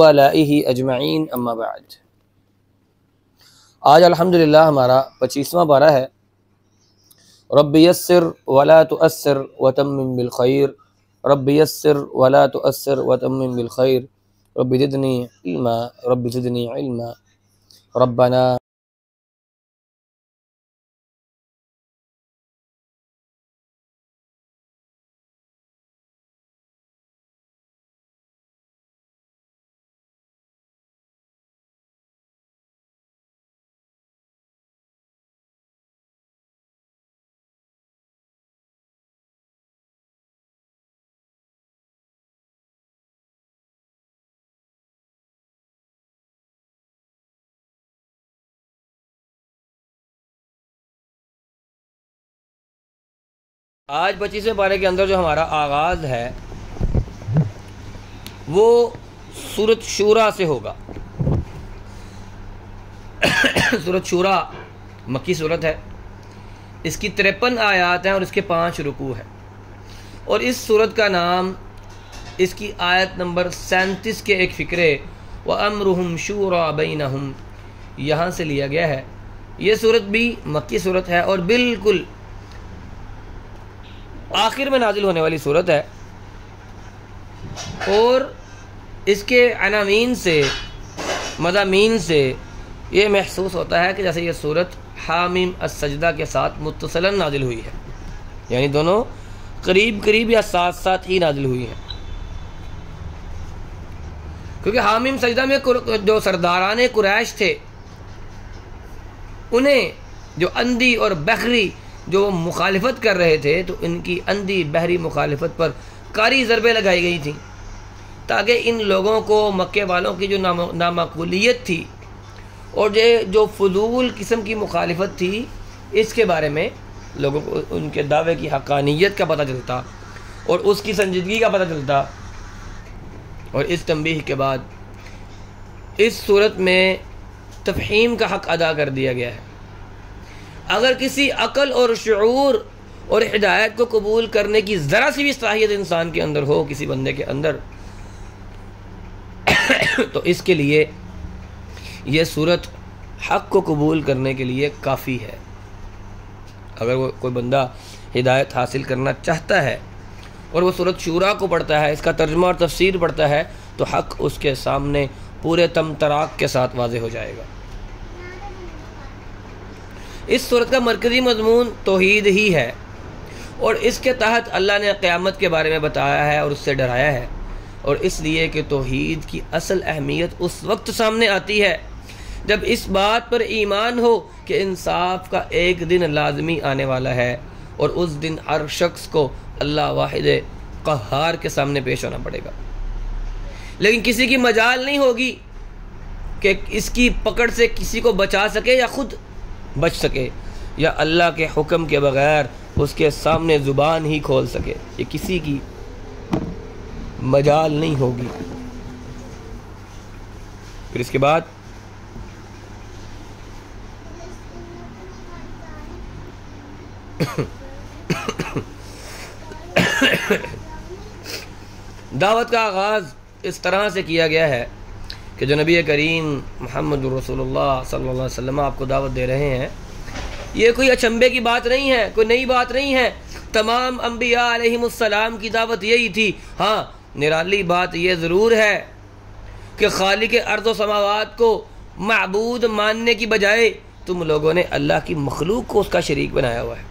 वालाइहि अजमईन अम्मा बाद। आज अल्हम्दुलिल्लाह हमारा 25वां पारा है। रब्बि यस्सिर वला तुअस्सिर वतम्मिम बिल खैर, रब्बि यस्सिर वला तुअस्सिर वतम्मिम बिल खैर, रब्बि ज़िदनी इल्मा, रब्बि ज़िदनी इल्मा, रब्बना। आज 25वें पारे के अंदर जो हमारा आगाज़ है वो सूरत शूरा से होगा। सूरत शूरा मक्की सूरत है। इसकी 53 आयत हैं और इसके 5 रुकू है। और इस सूरत का नाम इसकी आयत नंबर 37 के एक फ़िक्रे व अम्रुहुम शूरा बैनहुम यहाँ से लिया गया है। ये सूरत भी मक्की सूरत है और बिल्कुल आखिर में नाजिल होने वाली सूरत है। और इसके अनामीन से, मज़ामीन से ये महसूस होता है कि जैसे ये सूरत हामीम अस-सजदा के साथ मुत्तसलन नाजिल हुई है, यानी दोनों करीब करीब या साथ साथ ही नाजिल हुई हैं। क्योंकि हामीम सजदा में जो सरदारान कुरैश थे, उन्हें जो अंधी और बहरी जो मुखालिफत कर रहे थे, तो इनकी अंधी बहरी मुखालिफत पर कारी ज़रबे लगाई गई थी ताकि इन लोगों को, मक्के वालों की जो नामाकूलियत थी और जो फजूल किस्म की मुखालिफत थी, इसके बारे में लोगों को उनके दावे की हक़ानियत का पता चलता और उसकी संजीदगी का पता चलता। और इस तंबीह के बाद इस सूरत में तफ़हीम का हक़ अदा कर दिया गया है। अगर किसी अक़ल और शऊर और हिदायत को कबूल करने की ज़रा सी भी सलाहियत इंसान के अंदर हो, किसी बंदे के अंदर, तो इसके लिए यह सूरत हक़ को कबूल करने के लिए काफ़ी है। अगर वो कोई बंदा हिदायत हासिल करना चाहता है और वो सूरत शूरा को पढ़ता है, इसका तर्जुमा और तफसीर पढ़ता है, तो हक़ उसके सामने पूरे तमतराक के साथ वाज़ेह हो जाएगा। इस सूरत का मरकज़ी मज़मून तौहीद ही है और इसके तहत अल्लाह ने क़यामत के बारे में बताया है और उससे डराया है। और इसलिए कि तौहीद की असल अहमियत उस वक्त सामने आती है जब इस बात पर ईमान हो कि इंसाफ का एक दिन लाजमी आने वाला है और उस दिन हर शख्स को अल्लाह वाहिद क़हार के सामने पेश होना पड़ेगा। लेकिन किसी की मजाल नहीं होगी कि इसकी पकड़ से किसी को बचा सके या ख़ुद बच सके, या अल्लाह के हुक्म के बग़ैर उसके सामने ज़ुबान ही खोल सके। ये किसी की मजाल नहीं होगी। फिर इसके बाद दावत का आगाज़ इस तरह से किया गया है कि जो नबी करीम मुहम्मद रसूलुल्लाह सल्लल्लाहु अलैहि वसल्लम आपको दावत दे रहे हैं, ये कोई अचंभे की बात नहीं है, कोई नई बात नहीं है। तमाम अम्बिया अलैहिमुस्सलाम की दावत यही थी। हाँ, निराली बात यह ज़रूर है कि खालिक अर्ज़ व समावात को माबूद मानने की बजाय तुम लोगों ने अल्लाह की मखलूक को उसका शरीक बनाया हुआ है,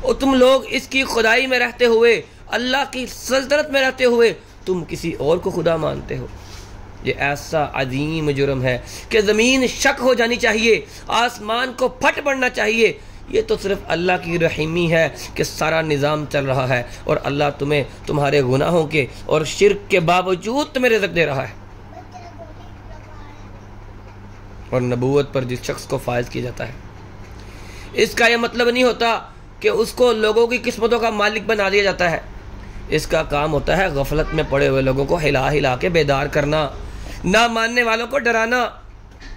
और तुम लोग इसकी खुदाई में रहते हुए, अल्लाह की सल्तनत में रहते हुए तुम किसी और को खुदा मानते हो। ये ऐसा अजीम जुर्म है कि ज़मीन शक हो जानी चाहिए, आसमान को फट पड़ना चाहिए। ये तो सिर्फ अल्लाह की रहीमी है कि सारा निज़ाम चल रहा है और अल्लाह तुम्हें तुम्हारे गुनाहों के और शिर्क के बावजूद तुम्हें रिज़्क़ दे रहा है। और नबूवत पर जिस शख्स को फायज किया जाता है, इसका यह मतलब नहीं होता कि उसको लोगों की किस्मतों का मालिक बना दिया जाता है। इसका काम होता है गफलत में पड़े हुए लोगों को हिला हिला के बेदार करना, ना मानने वालों को डराना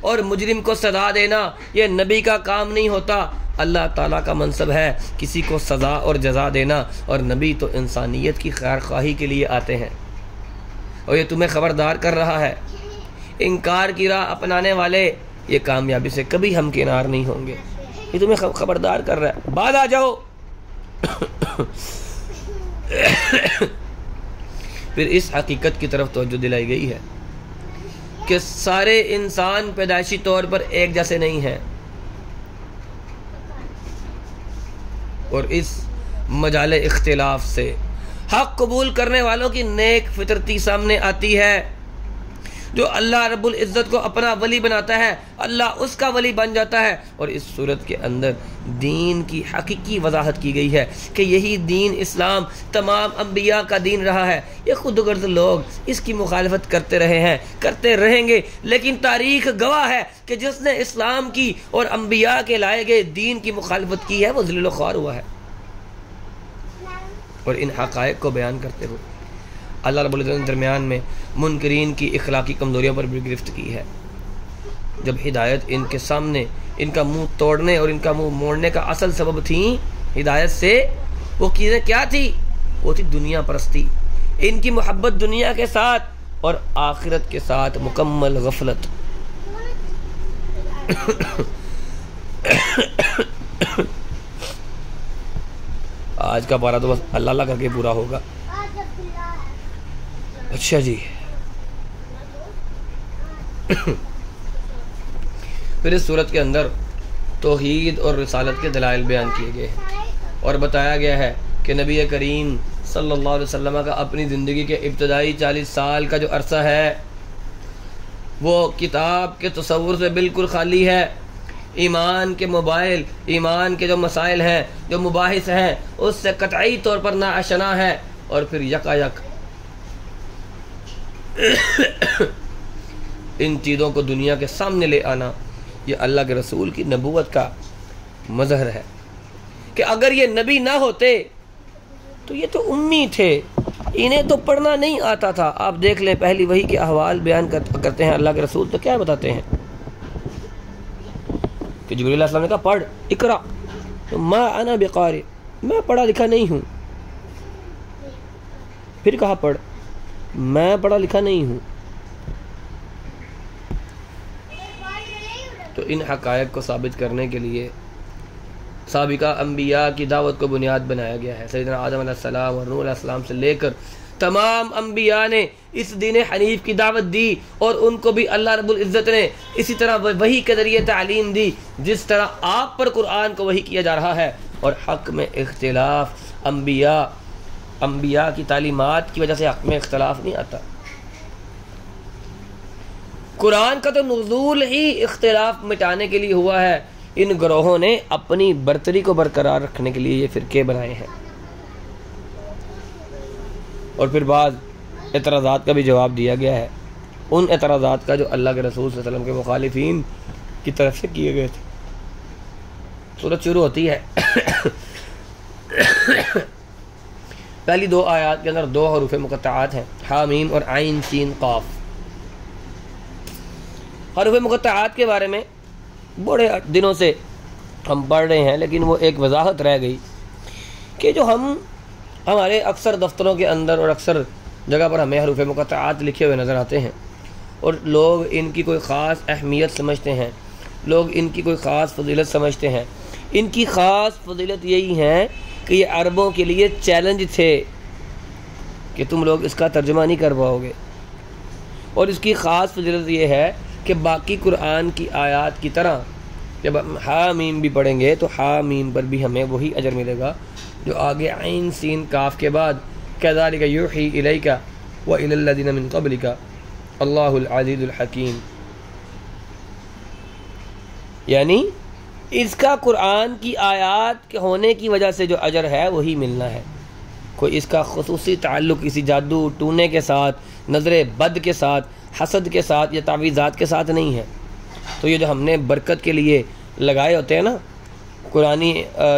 और मुजरिम को सज़ा देना। यह नबी का काम नहीं होता। अल्लाह ताला का मनसब है किसी को सज़ा और जज़ा देना, और नबी तो इंसानियत की खैर ख्वाही के लिए आते हैं। और ये तुम्हें ख़बरदार कर रहा है, इनकार की राह अपनाने वाले ये कामयाबी से कभी हमकिनार नहीं होंगे। ये तुम्हें ख़बरदार कर रहा है, बाद आ जाओ। फिर इस हकीकत की तरफ तवज्जो दिलाई गई है कि सारे इंसान पैदाइशी तौर पर एक जैसे नहीं हैं, और इस मजाले इख्तिलाफ से हक़ कबूल करने वालों की नेक फितरती सामने आती है। जो अल्लाह रब्बुल इज़्ज़त को अपना वली बनाता है, अल्लाह उसका वली बन जाता है। और इस सूरत के अंदर दीन की हकीकी वजाहत की गई है कि यही दीन इस्लाम तमाम अम्बिया का दीन रहा है। ये खुदगर्ज़ लोग इसकी मुखालफत करते रहे हैं, करते रहेंगे, लेकिन तारीख़ गवाह है कि जिसने इस्लाम की और अम्बिया के लाए गए दीन की मुखालफत की है वो ज़लील व ख्वार हुआ है। और इन हक़ाइक़ को बयान करते हुए अल्लाह रब्बुल इज़्ज़त ने दरमियान में मुनकरीन की इखलाकी कमज़ोरियों पर भी गिरफ्त की है। जब हिदायत इनके सामने इनका मुंह तोड़ने और इनका मुंह मोड़ने का असल सबब थी हिदायत से, वो चीज़ें क्या थी? वो थी दुनिया परस्ती, इनकी मोहब्बत दुनिया के साथ और आखिरत के साथ मुकम्मल गफलत। आज का पारा तो बस अल्लाह अल्लाह करके पूरा होगा। अच्छा जी। फिर इस सूरत के अंदर तौहीद और रिसालत के दलाइल बयान किए गए हैं और बताया गया है कि नबी करीम सल्लल्लाहु अलैहि वसल्लम का अपनी ज़िंदगी के इब्तदाई 40 साल का जो अरसा है वो किताब के तसव्वुर से बिल्कुल खाली है। ईमान के मोबाइल, ईमान के जो मसाइल हैं, जो मुबाहिस हैं, उससे कतई तौर पर नाआशना है। और फिर यकायक इन चीज़ों को दुनिया के सामने ले आना, ये अल्लाह के रसूल की नबूवत का मज़हर है कि अगर ये नबी ना होते तो ये तो उम्मी थे, इन्हें तो पढ़ना नहीं आता था। आप देख लें, पहली वही के अहवाल बयान करते हैं अल्लाह के रसूल, तो क्या बताते हैं कि जिब्रील अलैहिस्सलाम ने कहा पढ़, इकरा, तो मा अना बिकारी, मैं पढ़ा लिखा नहीं हूँ। फिर कहा पढ़, मैं पढ़ा लिखा नहीं हूँ। तो इन हक़ाइक़ को साबित करने के लिए साबिका अम्बिया की दावत को बुनियाद बनाया गया है। सैयदना आदम अलैहिस्सलाम और नूह अलैहिस्सलाम से लेकर तमाम अम्बिया ने इस दीन हनीफ की दावत दी, और उनको भी अल्लाह रब्बुल इज़्ज़त ने इसी तरह वही के ज़रिए तालीम दी जिस तरह आप पर कुरान को वही किया जा रहा है। और हक़ में इख्तिलाफ अम्बिया की तालीमात की वजह से हक़ में इख्तिलाफ नहीं आता। कुरान का तो नुज़ूल ही इख्तिलाफ मिटाने के लिए हुआ है। इन ग्रोहों ने अपनी बरतरी को बरकरार रखने के लिए ये फ़िरके बनाए हैं। और फिर बाद एतराज़ात का भी जवाब दिया गया है, उन एतराज़ात का जो अल्लाह के रसूल सल्लल्लाहु अलैहि वसल्लम के मुखालिफिन की तरफ से किए गए थे। सूरत शुरू होती है पहली 2 आयात के अंदर 2 हरूफ मुक़त्तआत हैं, हामीम और आइन सीन क़ाफ। हरूफ मुक़त्तआत के बारे में बड़े दिनों से हम पढ़ रहे हैं, लेकिन वो एक वजाहत रह गई कि जो हमारे अक्सर दफ्तरों के अंदर और अक्सर जगह पर हमें हरूफ मुक़त्तआत लिखे हुए नज़र आते हैं, और लोग इनकी कोई ख़ास अहमियत समझते हैं, लोग इनकी कोई ख़ास फजीलत समझते हैं। इनकी ख़ास फजीलत यही है कि ये अरबों के लिए चैलेंज थे कि तुम लोग इसका तर्जुमा नहीं कर पाओगे। और इसकी ख़ास फजीलत ये है कि बाकी कुरान की आयत की तरह जब हम हा मीम भी पढ़ेंगे तो हा मीम पर भी हमें वही अजर मिलेगा जो आगे आइन सीन काफ के बाद कज़ालिका यूही इलैका व इलल्लज़ीना मिन क़ब्लिका अल्लाहुल अज़ीज़ुल हकीम। यानी इसका कुरान की आयत के होने की वजह से जो अजर है वही मिलना है। कोई इसका खुसूसी ताल्लुक़ किसी जादू टूने के साथ, नज़र बद के साथ, हसद के साथ या तावीज़ात के साथ नहीं है। तो ये जो हमने बरकत के लिए लगाए होते हैं ना कुरानी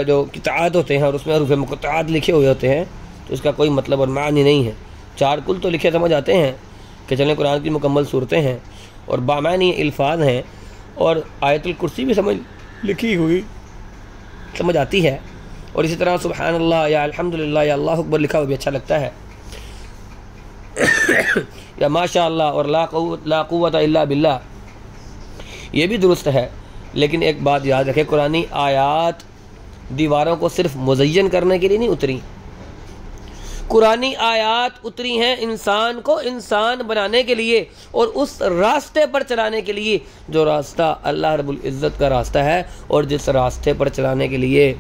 जो किताब होते हैं और उसमें हरूफ़ मुक़त्तआत लिखे हुए होते हैं, तो इसका कोई मतलब और मानी नहीं है। चार कुल तो लिखे समझ आते हैं कि चलें कुरान की मुकम्मल सूरतें हैं और बामानी अल्फाज हैं और आयतुल कुर्सी भी समझ लिखी हुई समझ आती है। और इसी तरह सुब्हानल्लाह या अल्हम्दुलिल्लाह या अल्लाहु अकबर लिखा हुआ भी अच्छा लगता है या माशाअल्लाह और ला कुव्वता इल्ला बिल्लाह, ये भी दुरुस्त है। लेकिन एक बात याद रखें, कुरानी आयात दीवारों को सिर्फ मुज़य्यन करने के लिए नहीं उतरी। कुरानी आयात उतरी हैं इंसान को इंसान बनाने के लिए और उस रास्ते पर चलाने के लिए जो रास्ता अल्लाह रब्बुल इज़्ज़त का रास्ता है। और जिस रास्ते पर चलाने के लिए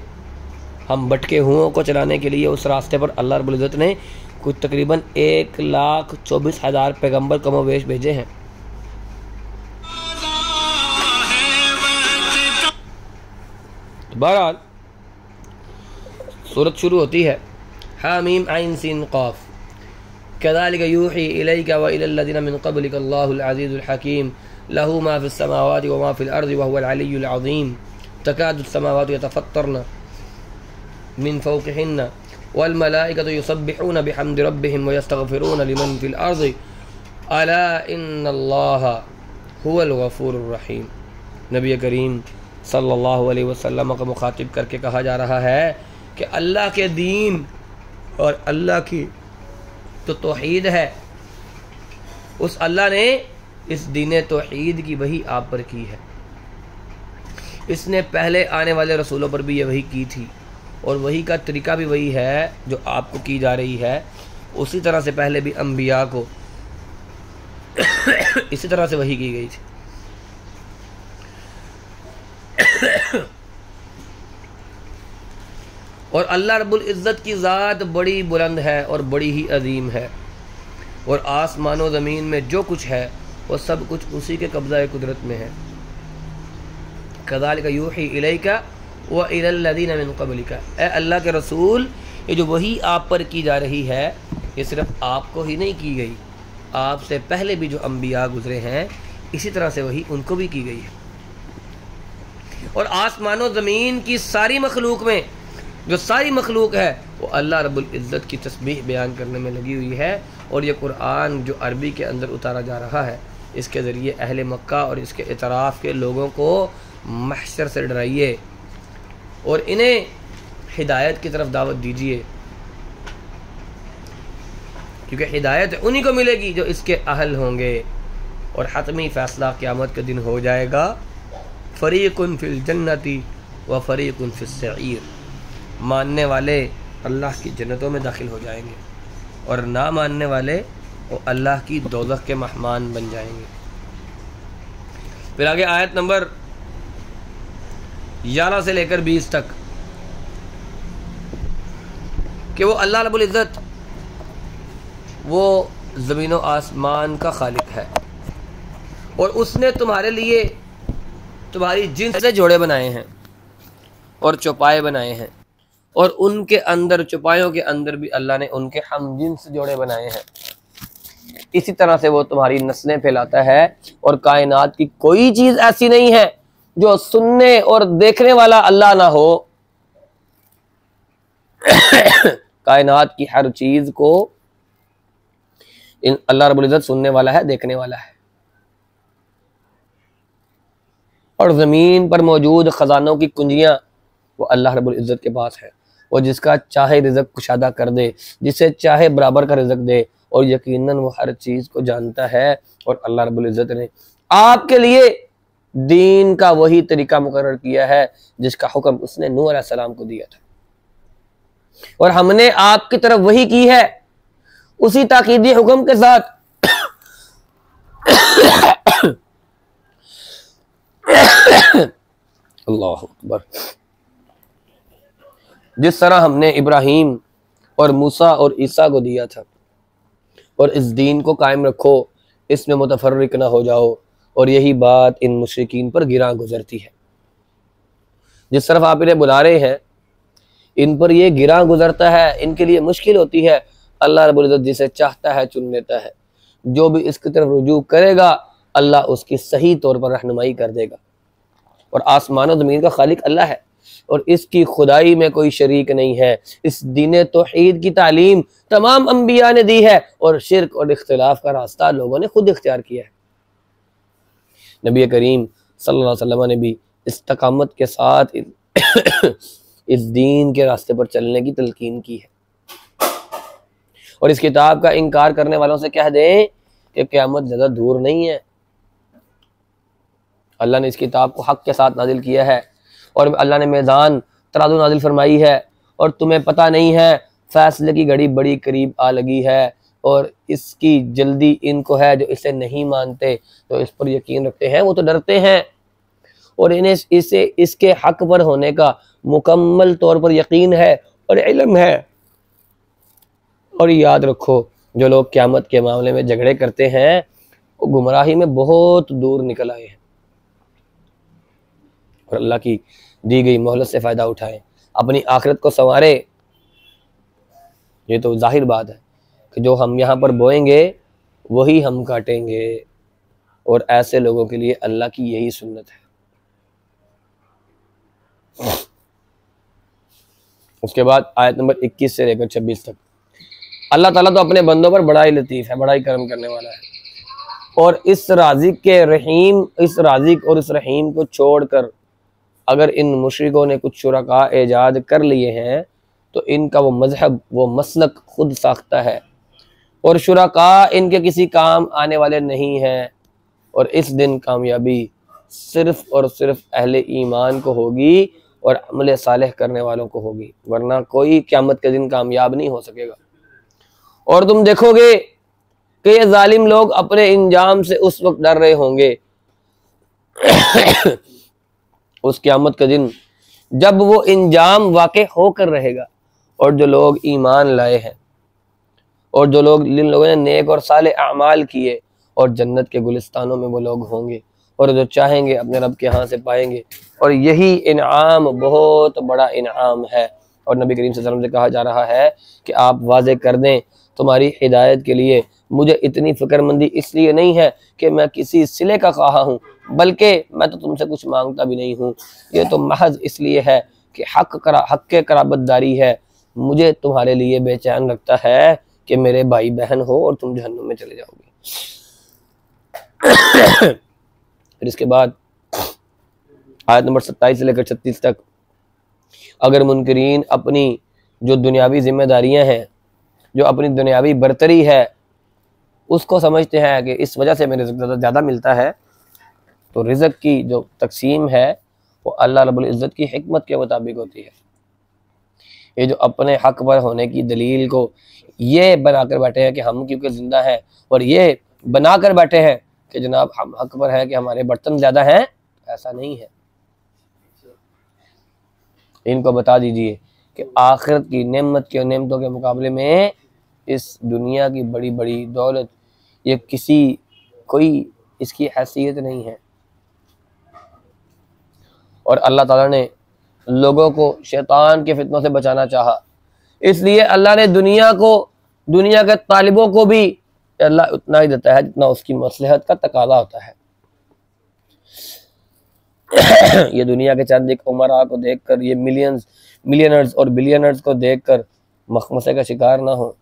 हम भटके हुओं को चलाने के लिए उस रास्ते पर अल्लाह रब्बुल इज़्ज़त ने कुछ तकरीबन 1,24,000 पैगम्बर कमोवेश भेजे हैं। बहरहाल सूरत शुरू होती है हामीम आइन सीन क़ाफ कज़ालिका यूही इलैका व इलल्लज़ीना मिन क़ब्लिका अल्लाहुल अज़ीज़ुल हकीम लहू मा फ़िस समावाति व मा फ़िल अर्ज़ि व हुवल अलिय्युल अज़ीम तकादुस समावातु यतफ़त्तरन मिन फ़ौक़िहिन्ना वल मलाइकतु युसब्बिहूना बिहम्दि रब्बिहिम व यस्तग़फ़िरूना लिमन फ़िल अर्ज़ि अला इन्नल्लाहा हुवल गफ़ूरुर रहीम। नबी करीम सल्लल्लाहु अलैहि वसल्लम को मुखातिब करके कहा जा रहा है कि अल्लाह के दीन और अल्लाह की तो तौहीद है, उस अल्लाह ने इस दीन तौहीद की वही आप पर की है। इसने पहले आने वाले रसूलों पर भी ये वही की थी और वही का तरीका भी वही है जो आपको की जा रही है। उसी तरह से पहले भी अंबिया को इसी तरह से वही की गई थी। और अल्लाह रब्बुल इज़्ज़त की ज़ात बड़ी बुलंद है और बड़ी ही अजीम है और आसमान व ज़मीन में जो कुछ है वो सब कुछ उसी के कब्ज़ा कुदरत में है। कज़ालिका यूही इलैका व इलल्लज़ीना मिन क़ब्लिका, ए अल्लाह के रसूल, ये जो वही आप पर की जा रही है ये सिर्फ आपको ही नहीं की गई, आपसे पहले भी जो अंबिया गुजरे हैं इसी तरह से वही उनको भी की गई है। और आसमान व ज़मीन की सारी मखलूक में जो सारी मखलूक है वो अल्लाह रब्बुल इज़्ज़त की तस्बीह बयान करने में लगी हुई है। और ये कुरान जो अरबी के अंदर उतारा जा रहा है इसके ज़रिए अहले मक्का और इसके इतराफ़ के लोगों को महशर से डराइए और इन्हें हिदायत की तरफ दावत दीजिए, क्योंकि हिदायत उन्हीं को मिलेगी जो इसके अहल होंगे। और हतमी फ़ैसला क़यामत के दिन हो जाएगा, फ़रीक़ुन फ़िल जन्नति व फ़रीक़ुन फ़िस सईर, मानने वाले अल्लाह की जन्नतों में दाखिल हो जाएंगे और ना मानने वाले वो अल्लाह की दोज़ख के मेहमान बन जाएंगे। फिर आगे आयत नंबर 11 से लेकर 20 तक कि वो अल्लाह रब्बुल इज़्ज़त वो ज़मीन व आसमान का खालिक है और उसने तुम्हारे लिए तुम्हारी जिन्स से जोड़े बनाए हैं और चौपाए बनाए हैं और उनके अंदर चौपायों के अंदर भी अल्लाह ने उनके हम जिन्स जोड़े बनाए हैं। इसी तरह से वो तुम्हारी नस्लें फैलाता है और कायनात की कोई चीज़ ऐसी नहीं है जो सुनने और देखने वाला अल्लाह ना हो। कायनात की हर चीज़ को अल्लाह रब्बुल इज़्ज़त सुनने वाला है, देखने वाला है। और ज़मीन पर मौजूद ख़जानों की कुंजियाँ वो अल्लाह रब्बुल इज़्ज़त के पास है। वो जिसका चाहे रिज़्क़ कुशादा कर दे, जिसे चाहे बराबर का रिज़्क़ दे और यकीनन वो हर चीज़ को जानता है। और अल्लाह रब्बुल इज़्ज़त ने आपके लिए दीन का वही तरीका मुकर्रर किया है जिसका हुक्म उसने नूह अलैहिस्सलाम को दिया था और हमने आपकी तरफ वही की है उसी ताकीदी हुक्म के साथ अल्लाह अकबर। जिस तरह हमने इब्राहीम और मूसा और ईसा को दिया था, और इस दीन को कायम रखो, इसमें मुतफर्रिक ना हो जाओ, और यही बात इन मुशरिकीन पर गिरा गुजरती है। जिस तरफ आप इन्हें बुला रहे हैं, इन पर यह गिरा गुजरता है, इनके लिए मुश्किल होती है। अल्लाह रब्बुल इज्जत जिसे चाहता है चुन लेता है। जो भी इसकी तरफ रुजू करेगा, अल्लाह उसकी सही तौर पर रहनुमाई कर देगा। और आसमान और ज़मीन का खालिक अल्लाह है, और इसकी खुदाई में कोई शरीक नहीं है। इस दीन तौहीद की तालीम तमाम अंबिया ने दी है, और शिरक और इख्तिलाफ का रास्ता लोगों ने खुद इख्तियार किया है। नबी करीम सल्लल्लाहु अलैहि वसल्लम ने भी इस्तकामत के साथ इस दीन के रास्ते पर चलने की तलकीन की है। और इस किताब का इनकार करने वालों से कह दें कि क़यामत ज़्यादा दूर नहीं है। अल्लाह ने इस किताब को हक़ के साथ नाजिल किया है, और अल्लाह ने मैदान तराजू नाजिल फरमाई है, और तुम्हें पता नहीं है फैसले की घड़ी बड़ी करीब आ लगी है, और इसकी जल्दी इनको है जो इसे नहीं मानते, तो इस पर यकीन रखते हैं, वो तो डरते हैं, और इन्हें इसे इसके हक पर होने का मुकम्मल तौर पर यकीन है और इल्म है। और याद रखो, जो लोग क़यामत के मामले में झगड़े करते हैं, वो गुमराही में बहुत दूर निकल आए हैं। और अल्लाह की दी गई मोहलत से फ़ायदा उठाएं, अपनी आखिरत को संवारे। ये तो जाहिर बात है कि जो हम यहाँ पर बोएंगे वही हम काटेंगे, और ऐसे लोगों के लिए अल्लाह की यही सुन्नत है। उसके बाद आयत नंबर 21 से लेकर 26 तक, अल्लाह ताला तो अपने बंदों पर बड़ा ही लतीफ़ है, बड़ा ही करम करने वाला है। और इस राज़िक और इस रहीम को छोड़कर अगर इन मुशरिकों ने कुछ शुरका ईजाद कर लिए हैं, तो इनका वो मजहब, वो मसलक खुद साख्ता है, और शुरका इनके किसी काम आने वाले नहीं हैं। और इस दिन कामयाबी सिर्फ़ और सिर्फ अहले ईमान को होगी और अमल सालेह करने वालों को होगी, वरना कोई क़यामत के दिन कामयाब नहीं हो सकेगा। और तुम देखोगे कि ये जालिम लोग अपने इंजाम से उस वक्त डर रहे होंगे उस क़यामत के दिन जब वो इंजाम वाक़े होकर रहेगा। और जो लोग ईमान लाए हैं, और जो लोग, जिन लोगों ने नेक और सालेह अमाल किए, और जन्नत के गुलिस्तानों में वो लोग होंगे, और जो चाहेंगे अपने रब के यहाँ से पाएंगे। और यही इनाम बहुत बड़ा इनाम है। और नबी करीम सल्लल्लाहु अलैहि वसल्लम से कहा जा रहा है कि आप वाज़े कर दें, तुम्हारी हिदायत के लिए मुझे इतनी फ़िक्रमंदी इसलिए नहीं है कि मैं किसी सिले का ख्वाह हूँ, बल्कि मैं तो तुमसे कुछ मांगता भी नहीं हूँ। ये तो महज इसलिए है कि हक़ के कराबतदारी है। मुझे तुम्हारे लिए बेचैन रखता है कि मेरे भाई बहन हो और तुम जहन्नुम में चले जाओगे। फिर इसके बाद आयत नंबर 27 से लेकर 36 तक, अगर मुनकरीन अपनी जो दुनियावी जिम्मेदारियां हैं, जो अपनी दुनियावी बरतरी है, उसको समझते हैं कि इस वजह से मेरे रिज़्क़ ज़्यादा मिलता है, तो रिज़्क़ की जो तकसीम है वो अल्लाह रब्बुल इज़्ज़त की हिकमत के मुताबिक होती है। ये जो अपने हक़ पर होने की दलील को ये बनाकर बैठे हैं कि हम क्योंकि ज़िंदा हैं, और ये बनाकर बैठे हैं कि जनाब हम हक़ पर हैं कि हमारे बर्तन ज़्यादा हैं, ऐसा नहीं है। इनको बता दीजिए कि आखिरत की नेमत के नेमतों के मुकाबले में इस दुनिया की बड़ी बड़ी दौलत, ये कोई इसकी हैसियत नहीं है। और अल्लाह ताला ने लोगों को शैतान के फितनों से बचाना चाहा, इसलिए अल्लाह ने दुनिया के तालिबों को भी अल्लाह उतना ही देता है जितना उसकी मसलहत का तकाज़ा होता है। ये दुनिया के चंद एक उमरा को देखकर, ये मिलियनर्स और बिलियनर्स को देखकर मखमसे का शिकार ना हो।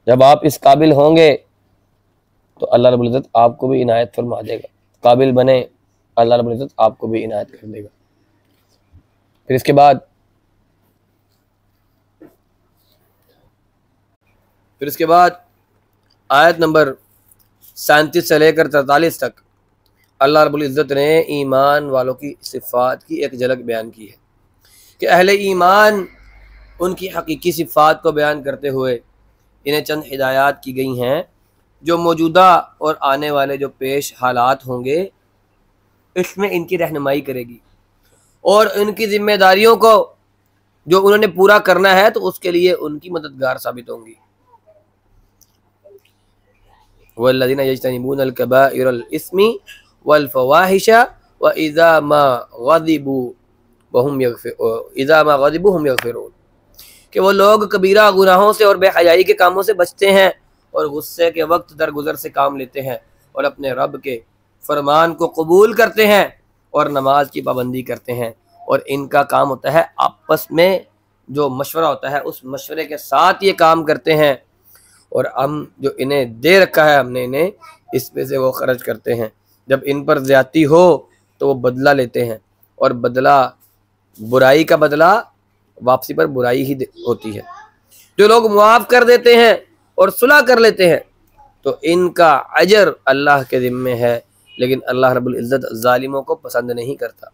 जब आप इस काबिल होंगे तो अल्लाह रब्बुल इज़्ज़त आपको भी इनायत फरमा देगा। काबिल बने, अल्लाह रब्बुल इज़्ज़त आपको भी इनायत कर देगा। फिर इसके बाद आयत नंबर 37 से लेकर 43 तक अल्लाह रब्बुल इज़्ज़त ने ईमान वालों की सिफ़ात की एक झलक बयान की है कि अहले ईमान उनकी हकीकी सिफ़ात को बयान करते हुए इन्हें चंद हिदायत की गई हैं जो मौजूदा और आने वाले जो पेश हालात होंगे इसमें इनकी रहनुमाई करेगी और इनकी जिम्मेदारियों को जो उन्होंने पूरा करना है तो उसके लिए उनकी मददगार साबित होंगी। वल्लज़ीना यज्तनिबूनल कबाइरल इस्मी वल फवाहिशा व इज़ा मा गज़िबू हुम यगफिरून, कि वो लोग कबीरा गुनाहों से और बेहयाई के कामों से बचते हैं और गुस्से के वक्त दरगुजर से काम लेते हैं और अपने रब के फरमान को कबूल करते हैं और नमाज की पाबंदी करते हैं। और इनका काम होता है आपस में जो मशवरा होता है उस मशवरे के साथ ये काम करते हैं और हम जो इन्हें दे रखा है हमने इन्हें इस पे से वो खर्च करते हैं। जब इन पर ज़्यादती हो तो वो बदला लेते हैं और बदला बुराई का बदला वापसी पर बुराई ही होती है। जो लोग मुआफ़ कर देते हैं और सुलह कर लेते हैं तो इनका अजर अल्लाह के ज़िम्मे है, लेकिन अल्लाह रब्बुल इज़्ज़त ज़ालिमों को पसंद नहीं करता।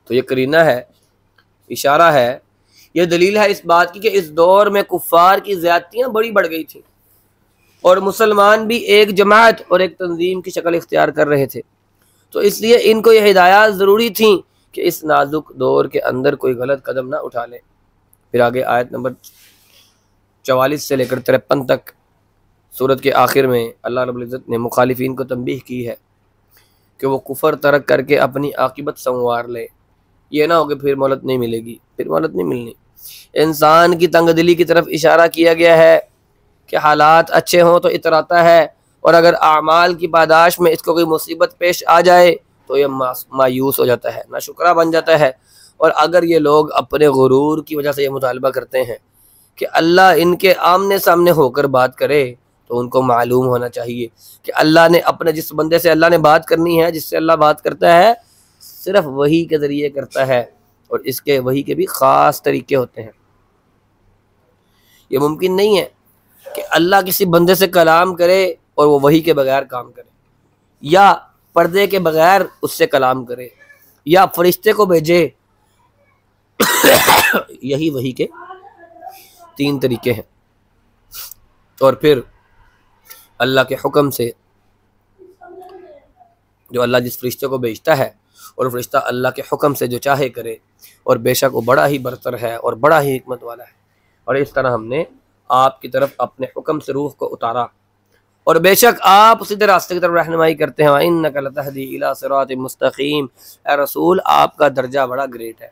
तो ये करीना है, इशारा है, ये दलील है इस बात की कि इस दौर में कुफ़ार की ज़्यादतियाँ बड़ी बढ़ गई थी और मुसलमान भी एक जमात और एक तंजीम की शक्ल इख्तियार कर रहे थे। तो इसलिए इनको यह हिदायत ज़रूरी थी कि इस नाजुक दौर के अंदर कोई गलत कदम ना उठा ले। फिर आगे आयत नंबर 44 से लेकर 53 तक सूरत के आखिर में अल्लाह रब्बुल इज़्ज़त ने मुखालिफिन को तंबीह की है कि वो कुफ़र तरक करके अपनी आकिबत संवार ले। ये ना हो कि फिर मोहलत नहीं मिलेगी, फिर मोहलत नहीं मिलनी। इंसान की तंग दिली की तरफ इशारा किया गया है कि हालात अच्छे हों तो इतराता है और अगर आमाल की पादाश में इसको कोई मुसीबत पेश आ जाए तो ये मायूस हो जाता है, नाशुक्रा बन जाता है। और अगर ये लोग अपने गुरूर की वजह से ये मुतालबा करते हैं कि अल्लाह इनके आमने सामने होकर बात करे तो उनको मालूम होना चाहिए कि अल्लाह ने अपने जिस बंदे से अल्लाह ने बात करनी है, जिससे अल्लाह बात करता है, सिर्फ वही के ज़रिए करता है और इसके वही के भी ख़ास तरीके होते हैं। ये मुमकिन नहीं है कि अल्लाह किसी बंदे से कलाम करे और वो वही के बगैर काम करे, या पर्दे के बगैर उससे कलाम करे, या फरिश्ते को भेजे। यही वही के 3 तरीके हैं। और फिर अल्लाह के हुक्म से जो अल्लाह जिस फरिश्ते को भेजता है और फरिश्ता अल्लाह के हुक्म से जो चाहे करे, और बेशक वो बड़ा ही बरतर है और बड़ा ही हिकमत वाला है। और इस तरह हमने आपकी तरफ अपने हुक्म से रूह को उतारा और बेशक आप सीधे रास्ते की तरफ रहनुमाई करते हैं। इन्नका लतहदी इला सिरातिम मुस्तकीम, ए रसूल आपका दर्जा बड़ा ग्रेट है,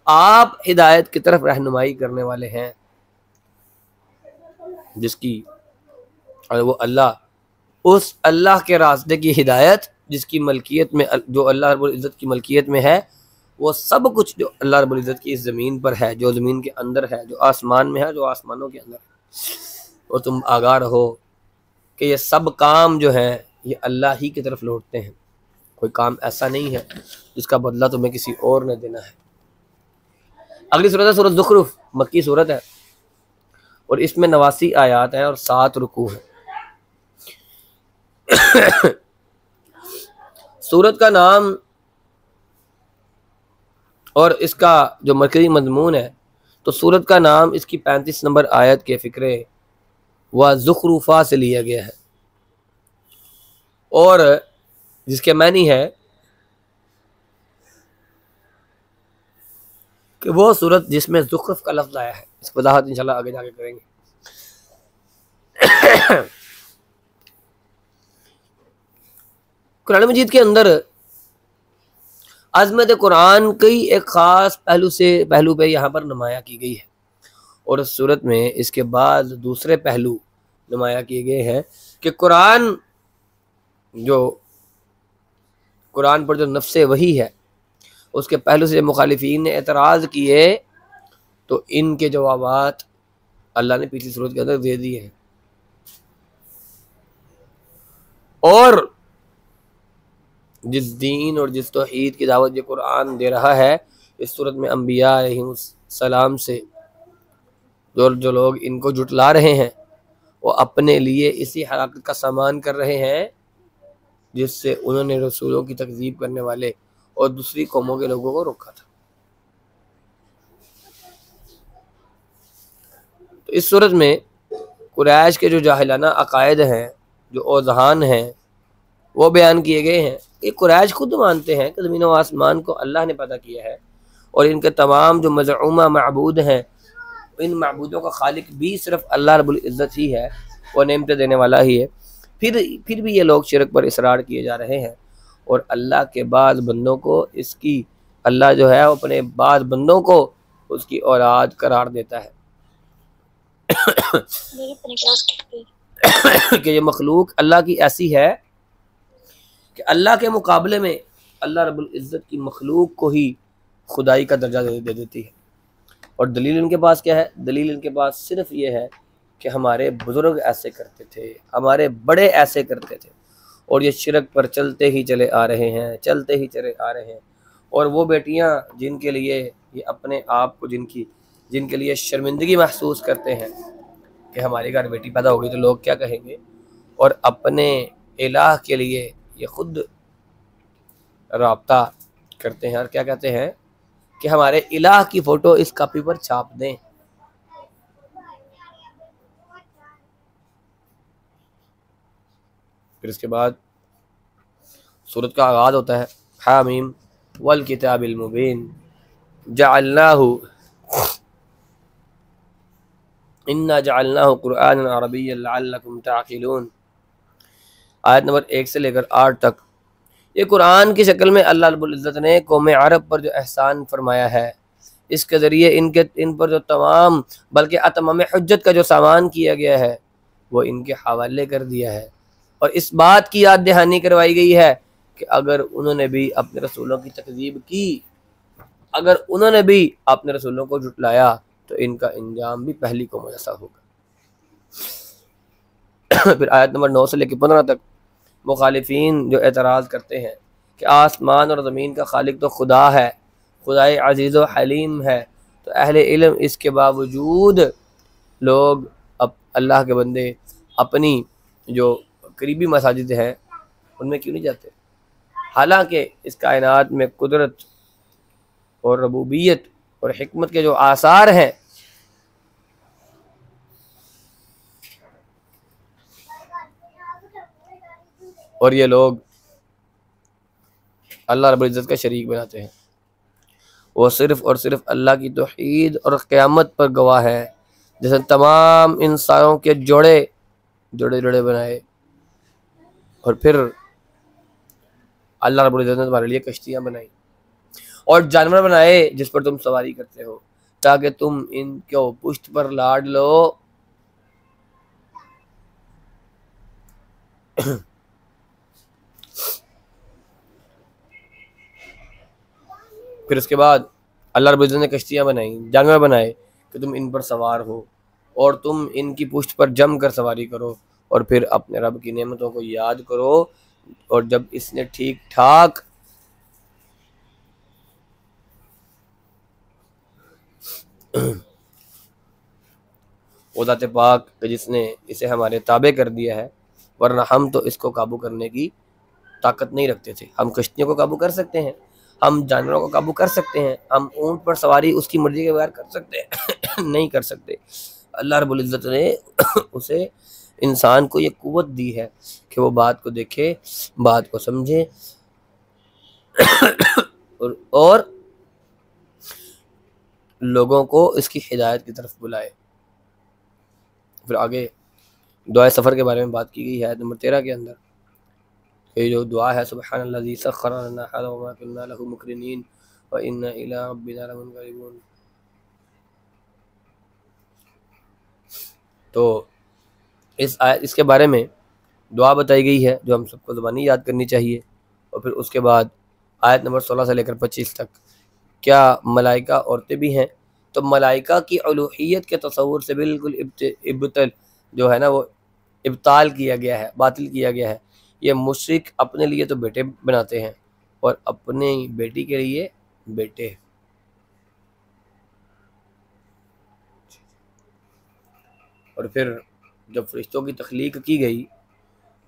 आप हिदायत की तरफ रहनुमाई करने वाले हैं, जिसकी और वो अल्लाह, उस अल्लाह के रास्ते की हिदायत जिसकी मलकियत में, जो अल्लाह रब्बुल इज़्ज़त की मलकियत में है, वो सब कुछ जो अल्लाह रब्बुल इज़्ज़त की इस ज़मीन पर है, जो ज़मीन के अंदर है, जो आसमान में है, जो आसमानों के अंदर है। और तुम आगाह रहो कि ये सब काम जो है ये अल्लाह ही की तरफ लौटते हैं। कोई काम ऐसा नहीं है जिसका बदला तुम्हें किसी और ने देना है। अगली सूरत है सूरत ज़ुखरुफ, मक्की सूरत है और इसमें 89 आयात हैं और 7 रुकू हैं। सूरत का नाम और इसका जो मरकज़ी मज़मून है, तो सूरत का नाम इसकी 35 नंबर आयत के फ़िक्रे व ज़ुखरुफा से लिया गया है और जिसके मानी है कि वो सूरत जिसमें ज़ुखरुफ का लफ्ज़ आया है। इस वजाहत इंशाल्लाह आगे जाके करेंगे। कुरान मजीद के अंदर अज़मत कुरान कई एक ख़ास पहलू पे यहाँ पर नुमाया की गई है और उस सूरत में इसके बाद दूसरे पहलू नुमाया किए गए हैं कि कुरान पर जो नफ्से वही है उसके पहलू से मुखालिफीन ने एतराज़ किए तो इनके जवाबात अल्लाह ने पिछली सूरत के अंदर दे दिए हैं। और जिस दीन और जिस तौहीद की दावत ये कुरान दे रहा है, इस सूरत में अंबिया अलैहिस्सलाम से जो लोग इनको जुटला रहे हैं वो अपने लिए इसी हलाकत का सामान कर रहे हैं जिससे उन्होंने रसूलों की तकज़ीब करने वाले और दूसरी कौमों के लोगों को रोका था। तो इस सूरत में कुरैश के जो जाहिलाना अकायद हैं, जो ओज़हान हैं, वो बयान किए गए हैं। ये कुरैश खुद मानते हैं कि ज़मीन व आसमान को अल्लाह ने पैदा किया है और इनके तमाम जो मज़ऊमा मअबूद हैं, इन मअबूदों का खालिक भी सिर्फ अल्लाह रब्बुल इज़्ज़त ही है, वो नेमतें देने वाला ही है। फिर भी ये लोग शिरक पर इसरार किए जा रहे हैं और अल्लाह के बाद बंदों को इसकी, अल्लाह जो है वो अपने बाद बंदों को उसकी औलाद करार देता है कि ये मखलूक अल्लाह की ऐसी है कि अल्लाह के मुकाबले में अल्लाह रब्बुल इज़्ज़त की मखलूक को ही खुदाई का दर्जा दे देती है। और दलील इनके पास क्या है? दलील इनके पास सिर्फ ये है कि हमारे बुज़ुर्ग ऐसे करते थे, हमारे बड़े ऐसे करते थे, और ये शिरक पर चलते ही चले आ रहे हैं, चलते ही चले आ रहे हैं। और वो बेटियां जिनके लिए ये अपने आप को जिनके लिए शर्मिंदगी महसूस करते हैं कि हमारे घर बेटी पैदा होगी तो लोग क्या कहेंगे, और अपने इलाह के लिए ये खुद राब्ता करते हैं और क्या कहते हैं कि हमारे इलाह की फ़ोटो इस कापी पर छाप दें। फिर इसके बाद सूरत का आगाज़ होता है, हामीम वल किताबिल मुबीन जअलनाहु इन्ना जअलनाहु कुरआनन अरबिय्यन लअल्लकुम ताक़िलून। आयत नंबर 1 से लेकर 8 तक ये कुरान की शक्ल में अल्लाह रब्बुल इज़्ज़त ने कौम अरब पर जो एहसान फरमाया है, इसके ज़रिए इन पर जो तमाम बल्कि अतमाम हुज्जत का जो सामान किया गया है वो इनके हवाले कर दिया है। और इस बात की याद दहानी करवाई गई है कि अगर उन्होंने भी अपने रसूलों की तकज़ीब की, अगर उन्होंने भी अपने रसूलों को झुटलाया तो इनका इंजाम भी पहली कौम जैसा होगा। फिर आयत नंबर 9 से लेकर 15 तक मुखालिफीन जो एतराज़ करते हैं कि आसमान और ज़मीन का खालिक तो खुदा है, खुदाए अज़ीज़ व हलीम है, तो अहले इल्म इसके बावजूद लोग अब अल्लाह के बंदे अपनी जो करीबी मसाजिद हैं उनमें क्यों नहीं जाते, हालांकि इस कायनात में कुदरत और रबूबियत और हिकमत के जो आसार हैं और ये लोग अल्लाह रब्बुल इज़्ज़त का शरीक बनाते हैं। वो सिर्फ़ और सिर्फ अल्लाह की तौहीद और क़यामत पर गवाह है। जैसे तमाम इंसानों के जोड़े जोड़े बनाए और फिर अल्लाह रब्बुल इज़्ज़त ने तुम्हारे लिए कश्तियाँ बनाई और जानवर बनाए जिस पर तुम सवारी करते हो ताकि तुम इनको पुश्त पर लाड़ लो। फिर उसके बाद अल्लाह रब्बुल इज़्ज़त ने कश्तियाँ बनाई, जानवर बनाए कि तुम इन पर सवार हो और तुम इनकी पुश्त पर जम कर सवारी करो और फिर अपने रब की नेमतों को याद करो। और जब इसने ठीक ठाक वो ज़ात पाक जिसने इसे हमारे ताबे कर दिया है, वरना हम तो इसको काबू करने की ताकत नहीं रखते थे। हम कश्तियों को काबू कर सकते हैं, हम जानवरों को काबू कर सकते हैं, हम ऊँट पर सवारी उसकी मर्जी के बगैर कर सकते हैं नहीं कर सकते। अल्लाह रब्बुल इज़्ज़त ने उसे इंसान को ये कुव्वत दी है कि वो बात को देखे, बात को समझे और लोगों को इसकी हिदायत की तरफ बुलाए। फिर आगे दुआ सफ़र के बारे में बात की गई है नंबर 13 के अंदर। ये जो दुआ है सुब्हानल्लज़ी सख़्ख़र लना हाज़ा व मा कुन्ना लहू मुक़रिनीन व इन्ना इला रब्बिना लमुनक़लिबून। तो इसके बारे में दुआ बताई गई है जो हम सबको ज़बानी याद करनी चाहिए। और फिर उसके बाद आयत नंबर 16 से लेकर 25 तक क्या मलाइका औरतें भी हैं, तो मलाइका की उलूहियत के तसव्वुर से बिल्कुल इब्तल जो है ना वो इब्ताल किया गया है, बातिल किया गया है। ये मुशरिक अपने लिए तो बेटे बनाते हैं और अपनी बेटी के लिए बेटे। और फिर जब फरिश्तों की तख्लीक की गई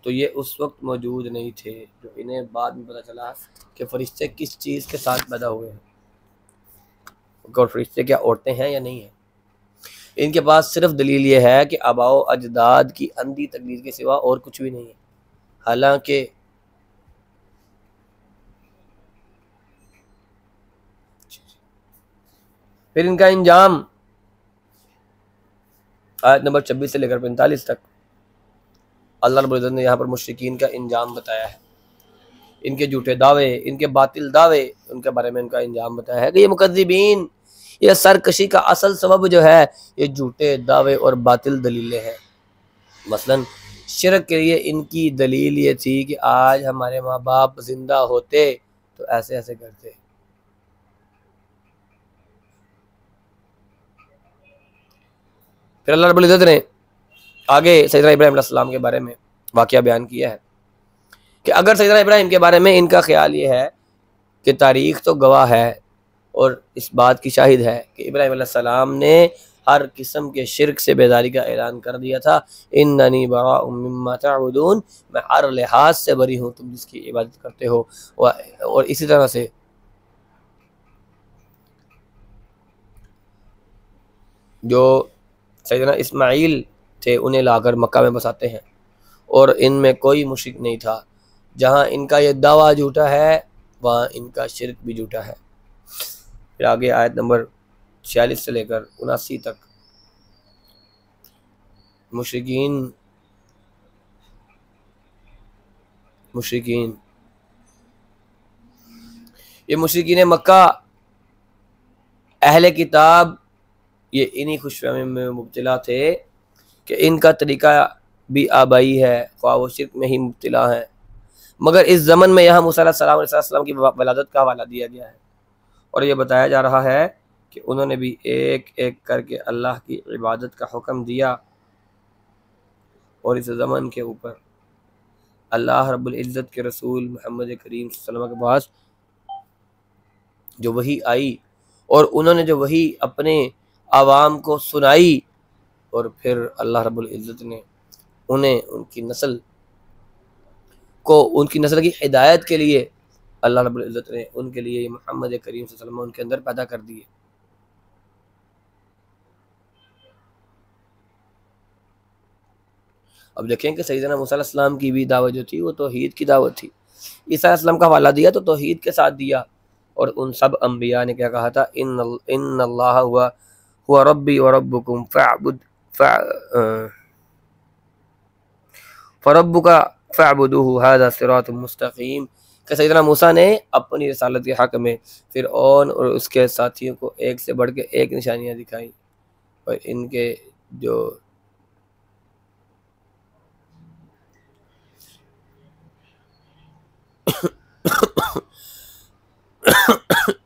तो ये उस वक्त मौजूद नहीं थे, जो इन्हें बाद में पता चला कि फरिश्ते किस चीज़ के साथ पैदा हुए हैं और फरिश्ते क्या औरतें हैं या नहीं हैं। इनके पास सिर्फ दलील ये है कि आबाओ अजदाद की अंधी तकलीद के सिवा और कुछ भी नहीं है। हालांकि फिर इनका इंजाम आयत नंबर 26 से लेकर 45 तक अल्लाह रब्बुल इज़्ज़त ने यहाँ पर मुशरिकीन का इंजाम बताया है, इनके झूठे दावे, इनके बातिल दावे, उनके बारे में इनका इंजाम बताया है कि ये मुकद्दिबीन, ये सरकशी का असल सबब जो है ये झूठे दावे और बातिल दलीलें हैं। मसलन शिरक के लिए इनकी दलील ये थी कि आज हमारे माँ बाप जिंदा होते तो ऐसे ऐसे करते। फिर अल्लाह रब्बुल इज़्ज़त ने आगे सैयदना इब्राहीम अलैहिस्सलाम के बारे में वाक़या बयान किया है कि अगर सैयदना इब्राहीम के बारे में इनका ख्याल ये है कि तारीख़ तो गवाह है और इस बात की शाहिद है कि इब्राहीम अलैहिस्सलाम ने हर किस्म के शिरक से बेदारी का ऐलान कर दिया था, इन्ननी बराउम मिम्मा तअबुदून, मैं हर लिहाज से बरी हूँ तुम जिसकी इबादत करते हो। और इसी तरह से जो सैयदना इस्माइल थे उन्हें लाकर मक्का में बसाते हैं और इनमें कोई मुशरिक नहीं था। जहाँ इनका ये दावा झूठा है वहाँ इनका शिरक भी झूठा है। फिर आगे आयत नंबर 46 से लेकर 79 तक मुशरिकीन ये मुशरिकीन मक्का अहले किताब ये इन्हीं खुशफहमी में मुब्तला थे कि इनका तरीका भी आबाई है, ख्वाह वो शिरक में ही मुब्तला है। मगर इस ज़मन में यहाँ मूसा अलैहिस्सलाम की वलादत का हवाला दिया गया है और ये बताया जा रहा है कि उन्होंने भी एक एक करके अल्लाह की इबादत का हुक्म दिया और इस ज़मन के ऊपर अल्लाह रब्बुल इज़्ज़त के रसूल मोहम्मद करीम सल्लल्लाहु अलैहि वसल्लम के पास जो वही आई और उन्होंने जो वही अपने आवाम को सुनाई और फिर अल्लाह रब्बुल इज़्ज़त ने उन्हें उनकी नस्ल की हिदायत के लिए अल्लाह रब्बुल इज़्ज़त ने उनके लिए मोहम्मद करीम सल्लल्लाहु अलैहि वसल्लम उनके अंदर पैदा कर दिए। अब देखें कि सैयदना मूसा अलैहिस्सलाम की भी दावत जो थी वो तौहीद की दावत थी। ईसा अलैहिस्सलाम का हवाला दिया तो तौहीद के साथ दिया और उन सब अम्बिया ने क्या कहा था, इन्नल्लाह हुवा रब्बी व रब्बुकुम फरब्बुका फ़अबुदूहु हाज़ा सिरातुम मुस्तक़ीम। कि सैयदना मूसा ने अपनी रिसालत के हक़ में फ़िरऔन और उसके साथियों को एक से बढ़ के एक निशानियाँ दिखाई और इनके जो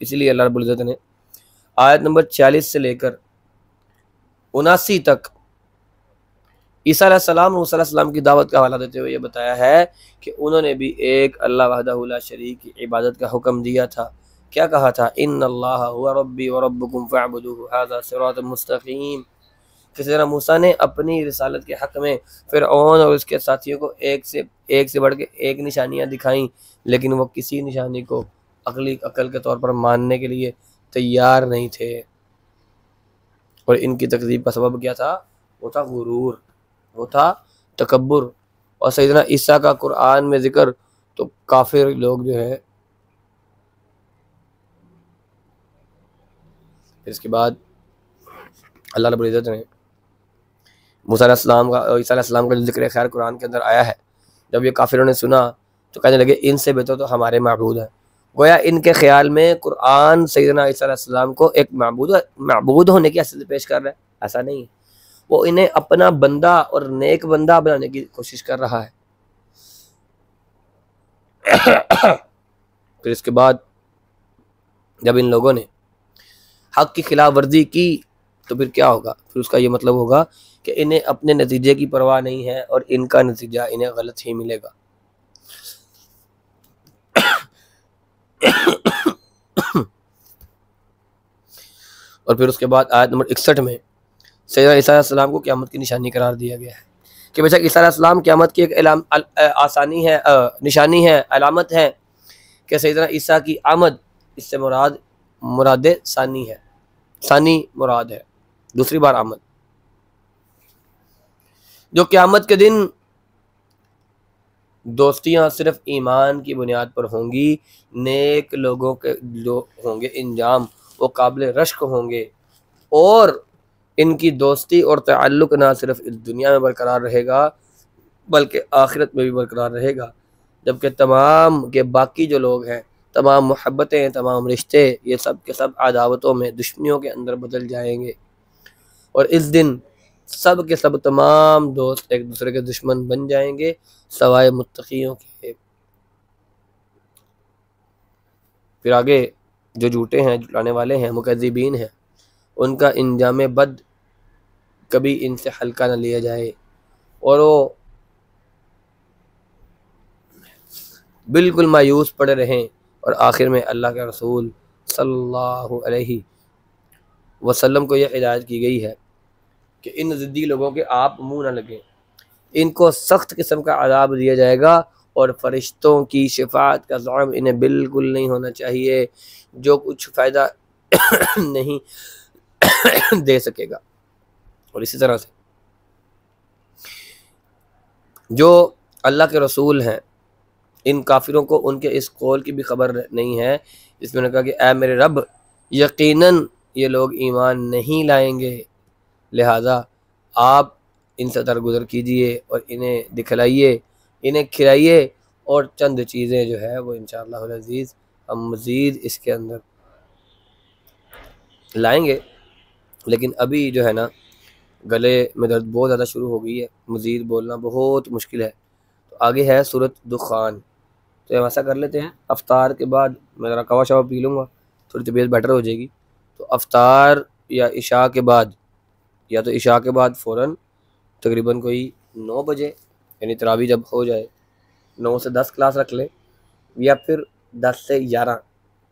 इसलिए अल्लाह रब्बुल इज़्ज़त ने आयत नंबर 46 से लेकर 79 तक ईसा अलैहिस्सलाम और मूसा अलैहिस्सलाम की दावत का हवाला देते हुए ये बताया है कि उन्होंने भी एक अल्लाह वहदहु ला शरीक की इबादत का हुक्म दिया था। क्या कहा था, इन्नल्लाह हुवा रब्बी व रब्बुकुम फ़अबुदूहु हाज़ा सिरातुम मुस्तक़ीम। कि सैयदना मूसा ने अपनी रिसालत के हक़ में फ़िरऔन और उसके साथियों को एक से बढ़ के एक निशानियाँ दिखाईं, लेकिन वो किसी निशानी को अकल के तौर पर मानने के लिए तैयार नहीं थे और इनकी तकज़ीब का सबब क्या था, वो था गुरूर, वो था तकब्बुर। और सैयदना ईसा का कुरान में ज़िक्र तो काफिर लोग जो है, इसके बाद अल्लाह रब्बुल इज़्ज़त ने मूसा अलैहिस्सलाम का और ईसा अलैहिस्सलाम का जो ज़िक्र खैर कुरान के अंदर आया है, जब ये काफिरों ने सुना तो कहने लगे इनसे बेहतर तो हमारे माबूद हैं। गोया इनके ख्याल में कुरान सैयदना ईसा अलैहिस्सलाम को एक माबूद होने की हैसियत पेश कर रहा है, ऐसा नहीं है। वो इन्हें अपना बंदा और नेक बंदा बनाने की कोशिश कर रहा है। फिर इसके बाद जब इन लोगों ने हक की खिलाफ वर्जी की तो फिर क्या होगा, फिर उसका ये मतलब होगा कि इन्हें अपने नतीजे की परवाह नहीं है और इनका नतीजा इन्हें गलत ही मिलेगा। और फिर उसके बाद आयत नंबर 61 में सैयदना ईसा अलैहिस्सलाम को क़यामत की निशानी करार दिया गया है कि बेशक ईसा अलैहिस्सलाम क़यामत की एक निशानी है, अलामत है कि सैयदना ईसा की आमद, इससे मुराद सानी है, सानी मुराद है, दूसरी बार आमद, जो क़यामत के दिन दोस्तियां सिर्फ ईमान की बुनियाद पर होंगी। नेक लोगों के जो होंगे इंजाम वो काबिल रश्क होंगे और इनकी दोस्ती और ताल्लुक़ ना सिर्फ इस दुनिया में बरकरार रहेगा बल्कि आखिरत में भी बरकरार रहेगा, जबकि तमाम के बाकी जो लोग हैं, तमाम मोहब्बतें, तमाम रिश्ते, ये सब के सब अदावतों में, दुश्मनियों के अंदर बदल जाएंगे। और इस दिन सब के सब तमाम दोस्त एक दूसरे के दुश्मन बन जाएंगे सवाए मुत्तक़ियों के। फिर आगे जो झूठे हैं, झुटलाने वाले हैं, मुकज़्ज़िबीन हैं, उनका इंजाम बद कभी इनसे हल्का न लिया जाए और वो बिल्कुल मायूस पड़े रहें। और आखिर में अल्लाह के रसूल सल्लल्लाहु अलैहि वसल्लम को यह हिदायत की गई है कि इन ज़िद्दी लोगों के आप मुँह न लगें, इनको सख्त किस्म का अज़ाब दिया जाएगा और फ़रिश्तों की शिफ़ाअत का ज़ुअम इन्हें बिल्कुल नहीं होना चाहिए, जो कुछ फ़ायदा नहीं दे सकेगा। और इसी तरह से जो अल्लाह के रसूल हैं, इन काफिरों को उनके इस कौल की भी खबर नहीं है जिसमें उन्होंने कहा कि ऐ मेरे रब, यकीनन ये लोग ईमान नहीं लाएंगे, लिहाजा आप इनसे दरगुजर कीजिए और इन्हें दिखलाइए, इन्हें खिलाइए और चंद चीज़ें जो है वो इंशाअल्लाह अज़ीज़ हम मज़ीद इसके अंदर लाएंगे। लेकिन अभी जो है ना गले में दर्द बहुत ज़्यादा शुरू हो गई है, मज़ीद बोलना बहुत मुश्किल है। तो आगे है सूरत दुखान। तो हम ऐसा कर लेते हैं, अफ्तार के बाद मैं ज़रा कवा शवा पी लूँगा, थोड़ी तबीयत बेटर हो जाएगी। तो अफ्तार या इशा के बाद, या तो इशा के बाद फ़ौरन तकरीबन कोई 9 बजे, यानी तरावी जब हो जाए 9 से 10 क्लास रख लें, या फिर 10 से 11,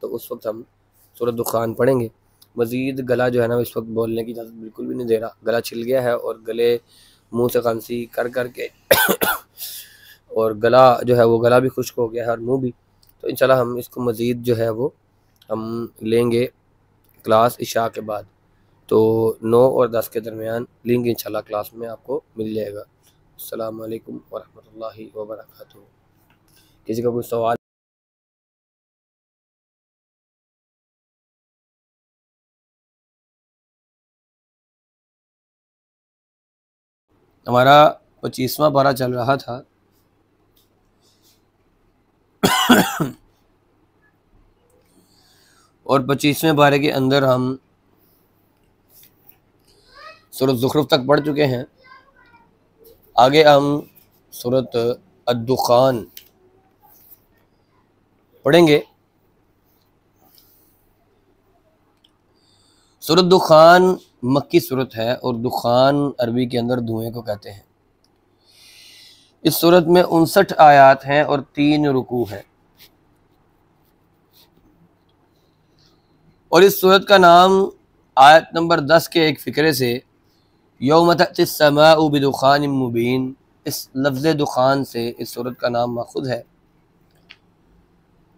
तो उस वक्त हम सूरत दुखान पढ़ेंगे। मज़ीद गला जो है ना इस वक्त बोलने की इजाज़त बिल्कुल भी नहीं दे रहा, गला छिल गया है और गले मुंह से खांसी कर कर के और गला जो है वो गला भी खुश्क हो गया है और मुंह भी। तो इंशाल्लाह हम इसको मज़ीद जो है वो हम लेंगे क्लास इशा के बाद, तो 9 और 10 के दरमियान लेंगे इंशाल्लाह, क्लास में आपको मिल जाएगा। अस्सलामु अलैकुम वरहमतुल्लाहि वबरकातुहू। किसी का कोई सवाल? हमारा 25वां पारा चल रहा था और 25वें पारे के अंदर हम सूरत ज़ुखरुफ तक पढ़ चुके हैं। आगे हम सूरत अद-दुखान पढ़ेंगे। सूरत दुखान मक्की सूरत है और दुखान अरबी के अंदर धुएं को कहते हैं। इस सूरत में 59 आयात हैं और 3 रुकू हैं। और इस सूरत का नाम आयत नंबर 10 के एक फ़िक्रे से यौम तअतिस समाउ बिदुखानिम मुबीन, इस लफ्ज़ दुखान से इस सूरत का नाम माखुद है।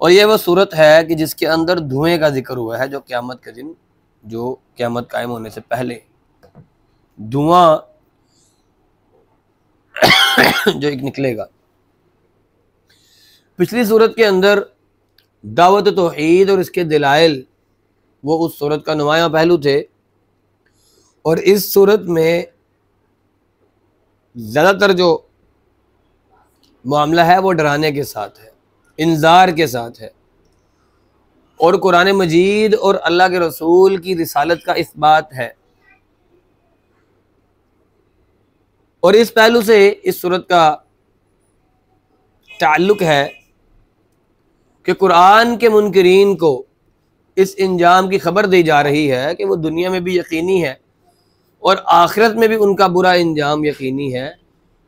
और ये वो सूरत है कि जिसके अंदर धुएं का जिक्र हुआ है, जो क़यामत के दिन, जो क़यामत कायम होने से पहले धुआं जो एक निकलेगा। पिछली सूरत के अंदर दावत तौहीद और इसके दलाइल वो उस सूरत का नुमायां पहलू थे, और इस सूरत में ज़्यादातर जो मामला है वो डराने के साथ है, इंज़ार के साथ है, और कुरान मजीद और अल्लाह के रसूल की रिसालत का इस्बात है। और इस पहलू से इस सूरत का ताल्लुक़ है कि कुरान के मुनकरीन को इस इंजाम की खबर दी जा रही है कि वो दुनिया में भी यकीनी है और आखिरत में भी उनका बुरा इंजाम यकीनी है।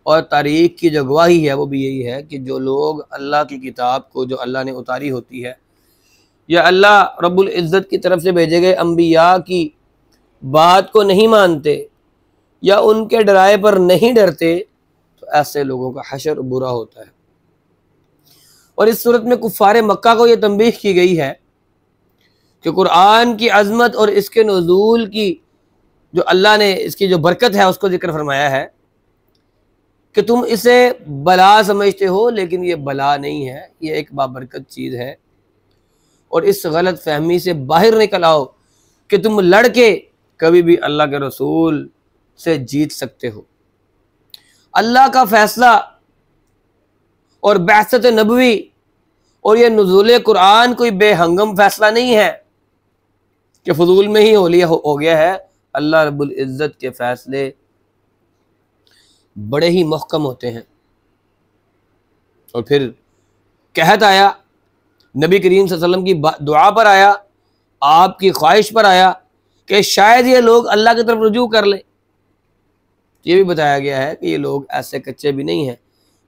और तारीख़ की जो गवाही है वो भी यही है कि जो लोग अल्लाह की किताब को, जो अल्लाह ने उतारी होती है, या अल्लाह रब्बुल इज़्ज़त की तरफ से भेजे गए अम्बिया की बात को नहीं मानते या उनके डराए पर नहीं डरते, तो ऐसे लोगों का हशर बुरा होता है। और इस सूरत में कुफ़ारे मक्का को यह तंबीह की गई है कि कुरान की अज़मत और इसके नुज़ूल की जो अल्लाह ने इसकी जो बरकत है उसको जिक्र फरमाया है कि तुम इसे बला समझते हो, लेकिन ये बला नहीं है, ये एक बाबरकत चीज़ है। और इस गलत फहमी से बाहर निकल आओ कि तुम लड़के कभी भी अल्लाह के रसूल से जीत सकते हो। अल्लाह का फैसला और बैसत नबवी और ये नुज़ूल कुरान कोई बेहंगम फैसला नहीं है कि फजूल में ही हो गया है। अल्लाह रब्बुल इज़्ज़त के फैसले बड़े ही महकम होते हैं। और फिर कहत आया, नबी करीम सल्लल्लाहु अलैहि वसल्लम की दुआ पर आया, आपकी ख्वाहिश पर आया कि शायद ये लोग अल्लाह की तरफ रुजू कर लें। ये भी बताया गया है कि ये लोग ऐसे कच्चे भी नहीं हैं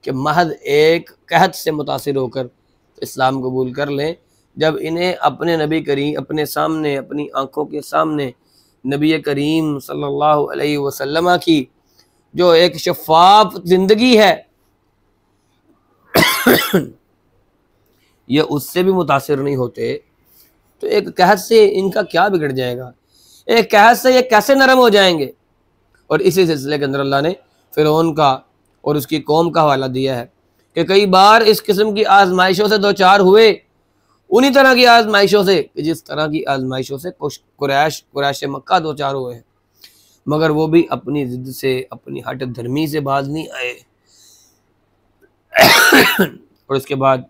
कि महज एक कहत से मुतासिर होकर इस्लाम कबूल कर लें। जब इन्हें अपने नबी करीम अपने सामने, अपनी आंखों के सामने नबी करीम सल्लल्लाहु अलैहि वसल्लम की जो एक शफाफ ज़िंदगी है ये उससे भी मुतासिर नहीं होते, तो एक कहत से इनका क्या बिगड़ जाएगा, एक कहत से ये कैसे नरम हो जाएंगे। और इसी सिलसिले के अंदर अल्लाह ने फ़िरौन का और उसकी कौम का हवाला दिया है कि कई बार इस किस्म की आजमाइशों से दो चार हुए, उन्हीं तरह की आजमाइशों से जिस तरह की आजमाइशों से कुरैश मक्का दो चार हुए हैं, मगर वो भी अपनी जिद से, अपनी हट धर्मी से बाज नहीं आए। और उसके बाद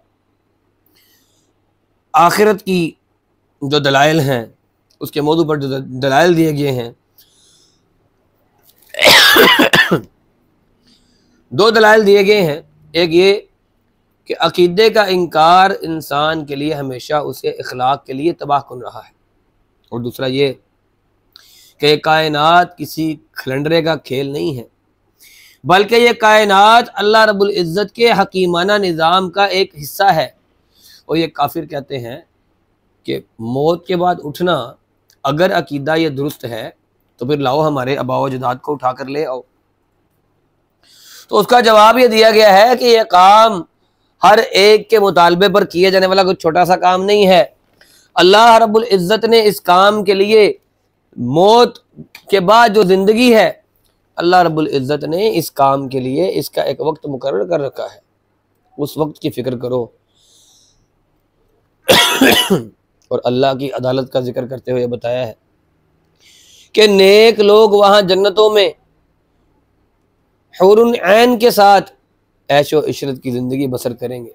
आखिरत की जो दलाइल हैं, उसके मौजू पर जो दलाइल दिए गए हैं, दो दलाइल दिए गए हैं। एक ये कि अकीदे का इनकार इंसान के लिए हमेशा उसे इखलाक के लिए तबाह कन रहा है, और दूसरा ये कि कायनात किसी खलंडरे का खेल नहीं है, बल्कि ये कायनात अल्लाह रब्बुल इज़्ज़त के हकीमाना निज़ाम का एक हिस्सा है। और ये काफिर कहते हैं कि मौत के बाद उठना, अगर अकीदा ये दुरुस्त है तो फिर लाओ हमारे आबा व अजदाद को उठा कर ले आओ। तो उसका जवाब ये दिया गया है कि यह काम हर एक के मुतालबे पर किए जाने वाला कुछ छोटा सा काम नहीं है। अल्लाह रब्बुल इज़्ज़त ने इस काम के लिए मौत के बाद जो ज़िंदगी है, अल्लाह रब्बुल इज़्ज़त ने इस काम के लिए इसका एक वक्त मुकर्रर कर रखा है। उस वक्त की फ़िक्र करो। और अल्लाह की अदालत का जिक्र करते हुए बताया है कि नेक लोग वहाँ जन्नतों में हुरुन ऐन के साथ ऐशो इशरत की ज़िंदगी बसर करेंगे,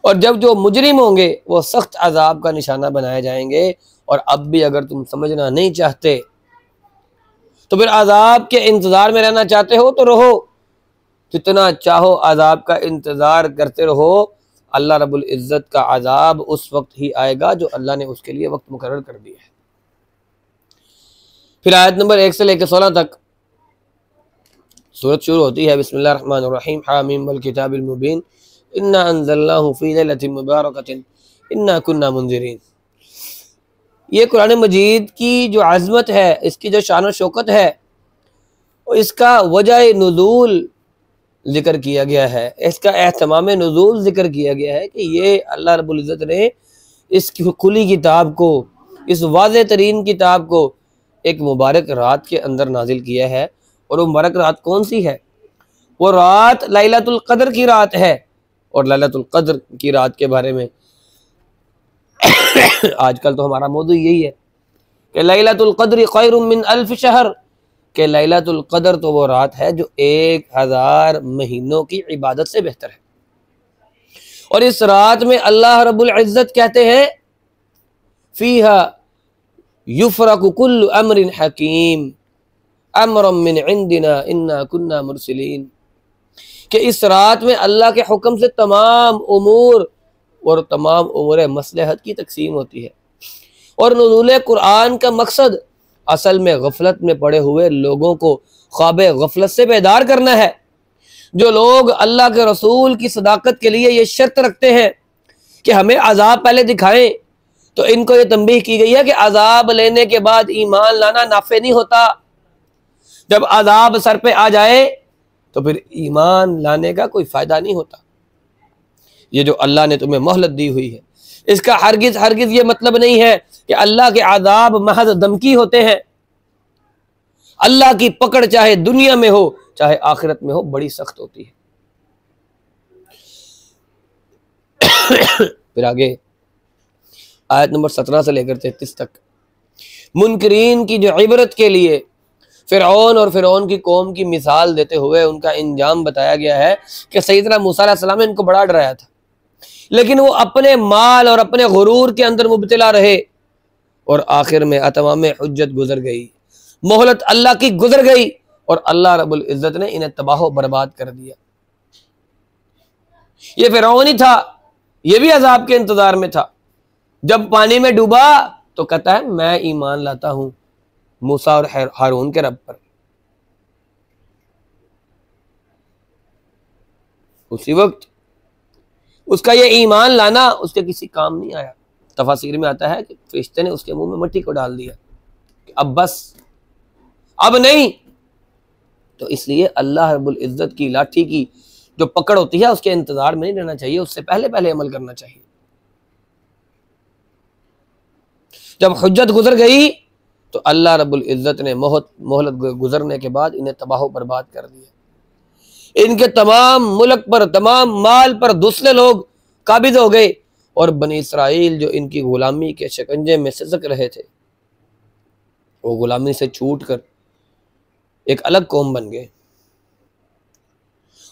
और जब जो मुजरिम होंगे वो सख्त अजाब का निशाना बनाए जाएंगे। और अब भी अगर तुम समझना नहीं चाहते तो फिर अजाब के इंतज़ार में रहना चाहते हो तो रहो, जितना चाहो अजाब का इंतज़ार करते रहो। अल्लाह रब्बुल इज़्ज़त का अजाब उस वक्त ही आएगा जो अल्लाह ने उसके लिए वक्त मुकर्रर कर दिया है। फिर आयत नंबर 1 से लेकर 16 तक सूरत शुरू होती है, बिस्मिल्लाहिर्रहमानिर्रहीम, हामीम वल किताबिल मुबीन, इन्ना अंज़लनाहु फी लैलतिन मुबारकतिन इन्ना कुन्ना मुंज़िरीन। ये कुरान मजीद की जो अज़मत है, इसकी जो शान और शौकत है, इसका वजह नुज़ूल जिक्र किया गया है, इसका एहतमाम नुज़ूल जिक्र किया गया है कि ये अल्लाह रब्बुल इज़्ज़त ने इस खुली किताब को, इस वाज़ेह तरीन किताब को एक मुबारक रात के अंदर नाजिल किया है। और वो मुबारक रात कौन सी है? वो रात लैलतुल क़द्र की रात है। और लैलतुल क़द्र की रात के बारे में आजकल तो हमारा मौजू यही है कि लैलतुल क़द्र खैरुम मिन अल्फ शहर, कि लैलतुल क़द्र तो वो रात है जो 1000 महीनों की इबादत से बेहतर है। और इस रात में अल्लाह रब्बुल इज़्ज़त कहते हैं, फ़ीहा युफ़रक़ु कुल्लु अम्रिन हकीम अम्रम मिन इंदिना इन्ना कुन्ना मुरसिलीन, कि इस रात में अल्लाह के हुक्म से तमाम उमूर और तमाम उमूर मसलहत की तकसीम होती है। और नुज़ूल कुरान का मकसद असल में गफलत में पड़े हुए लोगों को ख्वाबे गफलत से बेदार करना है। जो लोग अल्लाह के रसूल की सदाकत के लिए ये शर्त रखते हैं कि हमें अजाब पहले दिखाएं, तो इनको ये तंबीह की गई है कि अजाब लेने के बाद ईमान लाना नाफे नहीं होता। जब अजाब सर पे आ जाए तो फिर ईमान लाने का कोई फ़ायदा नहीं होता। ये जो अल्लाह ने तुम्हें मोहलत दी हुई है, इसका हरगिज़ हरगिज़ ये मतलब नहीं है कि अल्लाह के अजाब महज धमकी होते हैं। अल्लाह की पकड़ चाहे दुनिया में हो चाहे आखिरत में हो, बड़ी सख्त होती है। फिर आगे आयत नंबर 17 से लेकर 33 तक, मुनकरीन की जो इबरत के लिए फ़िरऔन और फ़िरऔन की कौम की मिसाल देते हुए उनका इंजाम बताया गया है कि सैयदना मूसा अलैहिस्सलाम ने इनको बड़ा डराया था, लेकिन वो अपने माल और अपने गुरूर के अंदर मुब्तला रहे और आखिर में अतमाम हुज्जत गुजर गई, मोहलत अल्लाह की गुजर गई और अल्लाह रब्बुल इज़्ज़त ने इन्हें तबाह बर्बाद कर दिया। ये फ़िरऔन ही था, ये भी अजाब के इंतजार में था। जब पानी में डूबा तो कहता है मैं ईमान लाता हूं मूसा और हारून के रब पर। उसी वक्त उसका ये ईमान लाना उसके किसी काम नहीं आया। तफासीर में आता है कि फरिश्ते ने उसके मुंह में मिट्टी को डाल दिया कि अब बस, अब नहीं। तो इसलिए अल्लाह रब्बुल इज़्ज़त की लाठी की जो पकड़ होती है उसके इंतजार में नहीं रहना चाहिए, उससे पहले पहले अमल करना चाहिए। जब हुज्जत गुजर गई तो अल्लाह रब्बुल इज़्ज़त ने मोहलत गुजरने के बाद इन्हें तबाह बर्बाद कर दिया। इनके तमाम मुल्क पर, तमाम माल पर दूसरे लोग काबिज हो गए और बनी इसराइल जो इनकी गुलामी के शिकंजे में सिसक रहे थे वो गुलामी से छूट कर एक अलग कौम बन गए।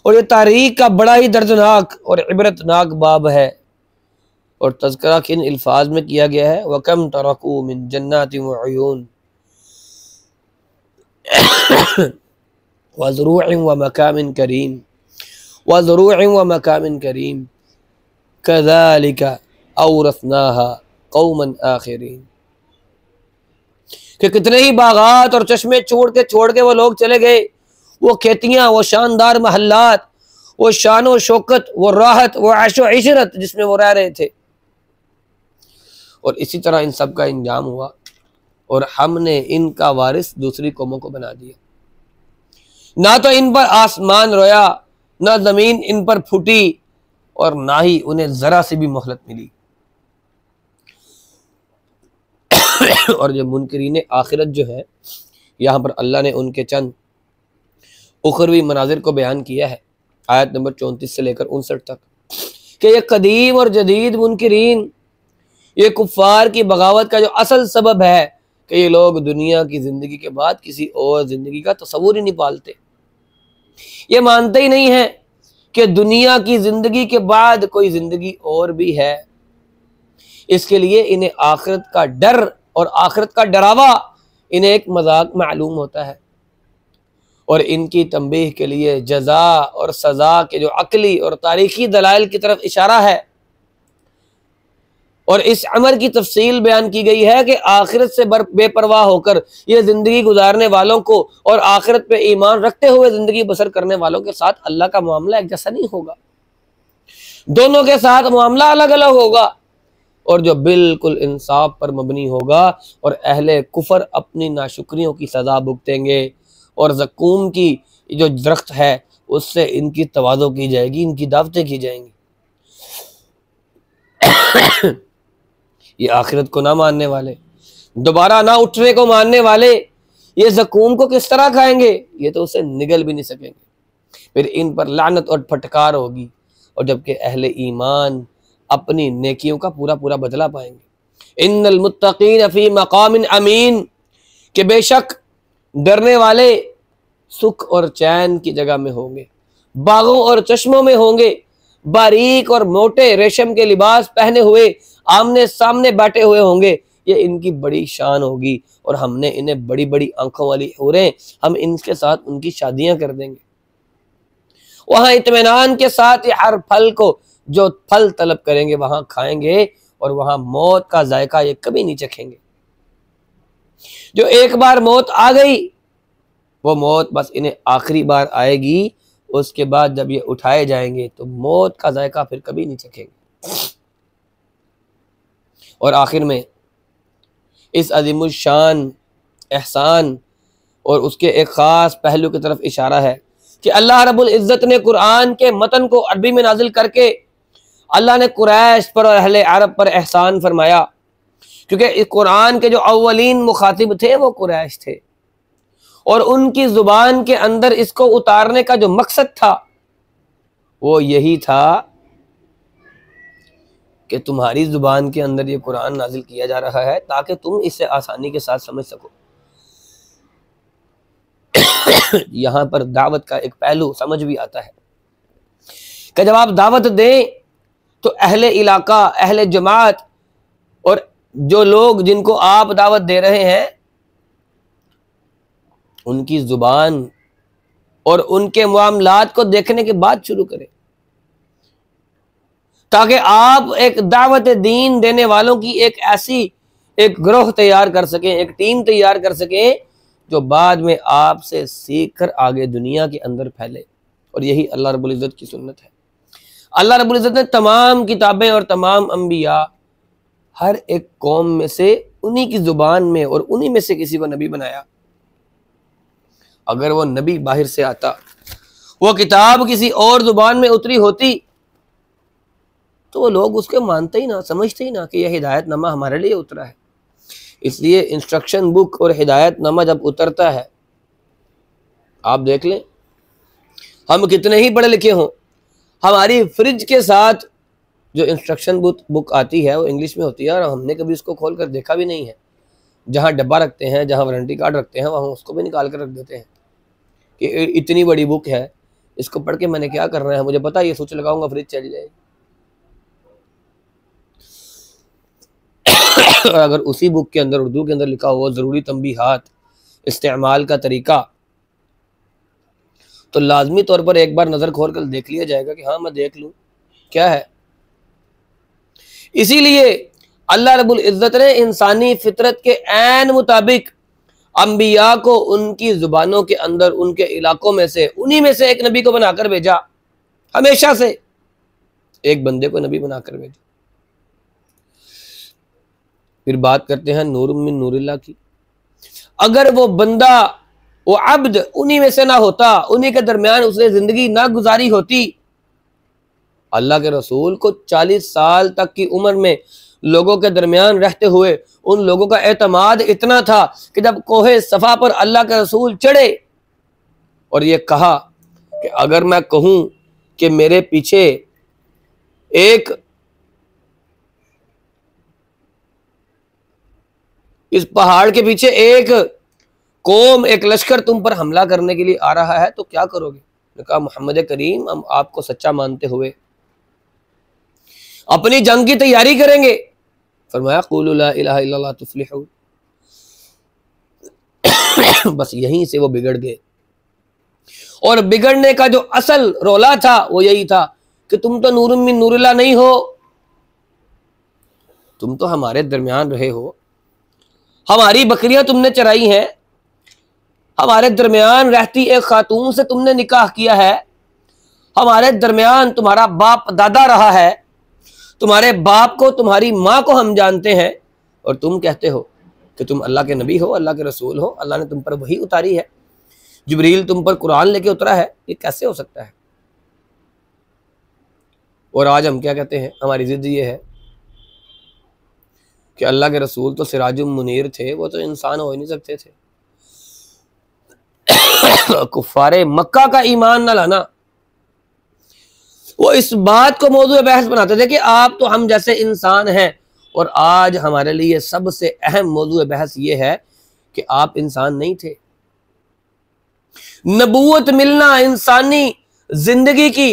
और ये तारीख का बड़ा ही दर्दनाक और इबरतनाक बाब है और तज़किरा किन अल्फाज में किया गया है, वकम तरकू मिन जन्नातिन व उयून व ज़ुरूइन व मकामिन करीम व ज़ुरूइन व मकामिन करीम कज़ालिका औरसनाहा कौमन आखिरीन। कि कितने ही बागात और चश्मे छोड़ के वो लोग चले गए, वो खेतियां, वो शानदार महल्लात, वो शान व शौकत, वो राहत, वो ऐशो इशरत जिसमें वो रह रहे थे। और इसी तरह इन सब का इंजाम हुआ और हमने इनका वारिस दूसरी कौमों को बना दिया। ना तो इन पर आसमान रोया, ना जमीन इन पर फूटी और ना ही उन्हें जरा सी भी मोहलत मिली। और जो मुनकरीन आखिरत जो है, यहाँ पर अल्लाह ने उनके चंद उखरवी मनाजिर को बयान किया है आयत नंबर 34 से लेकर 59 तक कि ये कदीम और जदीद मुनकरीन, ये कुफ्फार की बगावत का जो असल सबब है कि ये लोग दुनिया की ज़िंदगी के बाद किसी और ज़िंदगी का तसव्वुर ही नहीं पालते। ये मानते ही नहीं है कि दुनिया की ज़िंदगी के बाद कोई ज़िंदगी और भी है। इसके लिए इन्हें आखिरत का डर और आखिरत का डरावा इन्हें एक मजाक मालूम होता है और इनकी तंबीह के लिए जजा और सज़ा के जो अकली और तारीखी दलाइल की तरफ इशारा है और इस अमर की तफसील बयान की गई है कि आखिरत से बेपरवाह होकर ये ज़िंदगी गुजारने वालों को और आखिरत पे ईमान रखते हुए ज़िंदगी बसर करने वालों के साथ अल्लाह का मामला एक जैसा नहीं होगा। दोनों के साथ मामला अलग अलग होगा और जो बिल्कुल इंसाफ पर मबनी होगा और अहले कुफर अपनी नाशुक्रियों की सज़ा भुगतेंगे और ज़क़ूम की जो दरख्त है उससे इनकी तवाज़ो की जाएगी, इनकी दावतें की जाएंगी। ये आखिरत को ना मानने वाले, दोबारा ना उठने को मानने वाले ये ज़क़ूम को किस तरह खाएंगे? ये तो उसे निगल भी नहीं सकेंगे। फिर इन पर लानत और फटकार होगी और जबकि अहले ईमान अपनी नेकियों का पूरा पूरा बदला पाएंगे। इन्नल मुत्तकीन फी मकामिन अमीन, कि बेशक डरने वाले सुख और चैन की जगह में होंगे, बागों और चश्मों में होंगे, बारीक और मोटे रेशम के लिबास पहने हुए आमने सामने बैठे हुए होंगे। ये इनकी बड़ी शान होगी और हमने इन्हें बड़ी बड़ी आंखों वाली हूरें, हम इनके साथ उनकी शादियां कर देंगे। वहां इत्मीनान के साथ ये हर फल को जो फल तलब करेंगे वहां खाएंगे और वहां मौत का जायका ये कभी नहीं चखेंगे। जो एक बार मौत आ गई वो मौत बस इन्हें आखिरी बार आएगी, उसके बाद जब ये उठाए जाएंगे तो मौत का जायका फिर कभी नहीं चखेंगे। और आखिर में इस अज़ीमुल शान एहसान और उसके एक ख़ास पहलू की तरफ इशारा है कि अल्लाह रब्बुल इज़्ज़त ने कुरान के मतन को अरबी में नाजिल करके अल्लाह ने कुरैश पर और अहले अरब पर एहसान फरमाया, क्योंकि इस कुरान के जो अव्वलीन मुखातिब थे वो कुरैश थे और उनकी ज़ुबान के अंदर इसको उतारने का जो मकसद था वो यही था कि तुम्हारी ज़ुबान के अंदर ये कुरान नाजिल किया जा रहा है ताकि तुम इसे आसानी के साथ समझ सको। यहाँ पर दावत का एक पहलू समझ भी आता है कि जब आप दावत दें तो अहले इलाका, अहले जमात और जो लोग जिनको आप दावत दे रहे हैं उनकी ज़ुबान और उनके मामलात को देखने के बाद शुरू करें, ताकि आप एक दावत दीन देने वालों की एक ऐसी एक ग्रोह तैयार कर सकें, एक टीम तैयार कर सकें जो बाद में आपसे सीख कर आगे दुनिया के अंदर फैले। और यही अल्लाह रब्बुल इज़्ज़त की सुन्नत है। अल्लाह रब्बुल इज़्ज़त ने तमाम किताबें और तमाम अंबिया हर एक कौम में से उन्हीं की ज़ुबान में और उन्हीं में से किसी को नबी बनाया। अगर वो नबी बाहर से आता, वो किताब किसी और ज़ुबान में उतरी होती, तो वो लोग उसके मानते ही ना, समझते ही ना कि यह हिदायतनामा हमारे लिए उतरा है। इसलिए इंस्ट्रक्शन बुक और हिदायतनामा जब उतरता है, आप देख लें हम कितने ही पढ़े लिखे हों, हमारी फ्रिज के साथ जो इंस्ट्रक्शन बुक आती है वो इंग्लिश में होती है और हमने कभी उसको खोल कर देखा भी नहीं है। जहाँ डब्बा रखते हैं, जहाँ वारंटी कार्ड रखते हैं, वहाँ उसको भी निकाल कर रख देते हैं कि इतनी बड़ी बुक है, इसको पढ़ के मैंने क्या करना है, मुझे पता है ये स्विच लगाऊंगा फ्रिज चल जाएगी। और अगर उसी बुक के अंदर उर्दू के अंदर लिखा हुआ ज़रूरी तंबीहात, इस्तेमाल का तरीका, तो लाजमी तौर पर एक बार नज़र खोल कर देख लिया जाएगा कि हाँ मैं देख लूँ क्या है। इसीलिए अल्लाह रब्बुल इज़्ज़त ने इंसानी फितरत के ऐन मुताबिक अंबिया को उनकी ज़ुबानों के अंदर, उनके इलाकों में से, उन्हीं में से एक नबी को बनाकर भेजा। हमेशा से एक बंदे को नबी बनाकर भेजा। फिर बात करते हैं नूर मिन नूरिल्लाह की। अगर वो बंदा, वो अब्द उन्हीं में से ना होता, उन्हीं के दरमियान उसने जिंदगी ना गुजारी होती, अल्लाह के रसूल को 40 साल तक की उम्र में लोगों के दरमियान रहते हुए उन लोगों का एतमाद इतना था कि जब कोहे सफा पर अल्लाह के रसूल चढ़े और ये कहा कि अगर मैं कहूं कि मेरे पीछे एक इस पहाड़ के पीछे एक कौम, एक लश्कर तुम पर हमला करने के लिए आ रहा है तो क्या करोगे? ने कहा मोहम्मद करीम, हम आपको सच्चा मानते हुए अपनी जंग की तैयारी करेंगे। फरमाया क़ूलू ला इलाहा इल्लल्लाह तुफ़्लिहू। बस यहीं से वो बिगड़ गए। और बिगड़ने का जो असल रोला था वो यही था कि तुम तो नूर मिन नूरिल्लाह नहीं हो, तुम तो हमारे दरमियान रहे हो, हमारी बकरियां तुमने चराई हैं, हमारे दरमियान रहती एक खातून से तुमने निकाह किया है, हमारे दरमियान तुम्हारा बाप दादा रहा है, तुम्हारे बाप को, तुम्हारी माँ को हम जानते हैं, और तुम कहते हो कि तुम अल्लाह के नबी हो, अल्लाह के रसूल हो, अल्लाह ने तुम पर वही उतारी है, जिब्रील तुम पर कुरान लेके उतरा है, ये कैसे हो सकता है? और आज हम क्या कहते हैं, हमारी जिद ये है कि अल्लाह के रसूल तो सिराजुम मुनीर थे, वो तो इंसान हो ही नहीं सकते थे। कुफ्फारे मक्का का ईमान न लाना, वो इस बात को मौजूद बहस बनाते थे कि आप तो हम जैसे इंसान हैं, और आज हमारे लिए सबसे अहम मौजूद बहस ये है कि आप इंसान नहीं थे। नबूवत मिलना इंसानी जिंदगी की,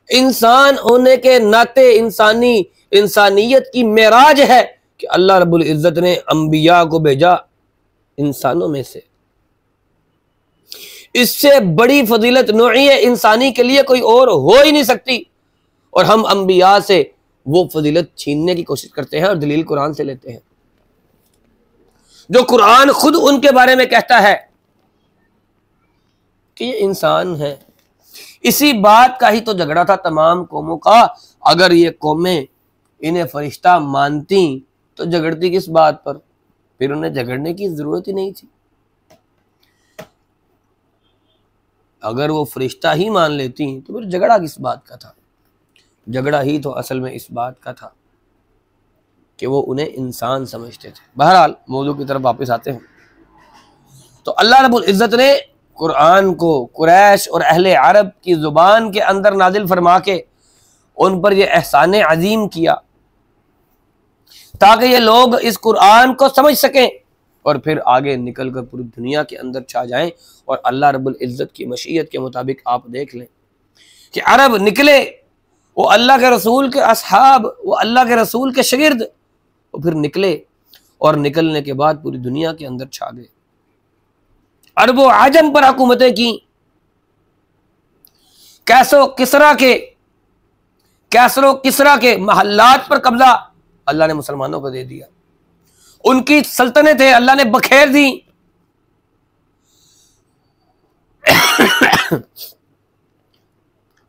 इंसान होने के नाते इंसानियत की मेराज है कि अल्लाह रब्बुल इज़्ज़त ने अंबिया को भेजा इंसानों में से। इससे बड़ी फजीलत नौइये इंसानी के लिए कोई और हो ही नहीं सकती, और हम अंबिया से वो फजीलत छीनने की कोशिश करते हैं और दलील कुरान से लेते हैं, जो कुरान खुद उनके बारे में कहता है कि ये इंसान है। इसी बात का ही तो झगड़ा था तमाम कौमों का। अगर ये कौमें इन्हें फरिश्ता मानती तो झगड़ती किस बात पर? फिर उन्हें झगड़ने की जरूरत ही नहीं थी। अगर वो फरिश्ता ही मान लेती तो फिर झगड़ा किस बात का था? झगड़ा ही तो असल में इस बात का था कि वो उन्हें इंसान समझते थे। बहरहाल मौजू की तरफ वापस आते हैं। तो अल्लाह रब्बुल इज़्ज़त ने कुरान को कुरैश और अहले अरब की ज़ुबान के अंदर नाजिल फरमा के उन पर यह एहसान अजीम किया ताकि ये लोग इस कुरान को समझ सकें और फिर आगे निकल कर पूरी दुनिया के अंदर छा जाएं। और अल्लाह रब्बुल इज़्ज़त की मशीयत के मुताबिक आप देख लें कि अरब निकले, वो अल्लाह के रसूल के असहाब, वो अल्लाह के रसूल के शागिर्द, वो फिर निकले और निकलने के बाद पूरी दुनिया के अंदर छा गए। अरबो आजम पर हुकूमतें की, कैसरो किसरा के महल्लात पर कब्जा अल्लाह ने मुसलमानों को दे दिया। उनकी सल्तनतें अल्लाह ने बखेर दी।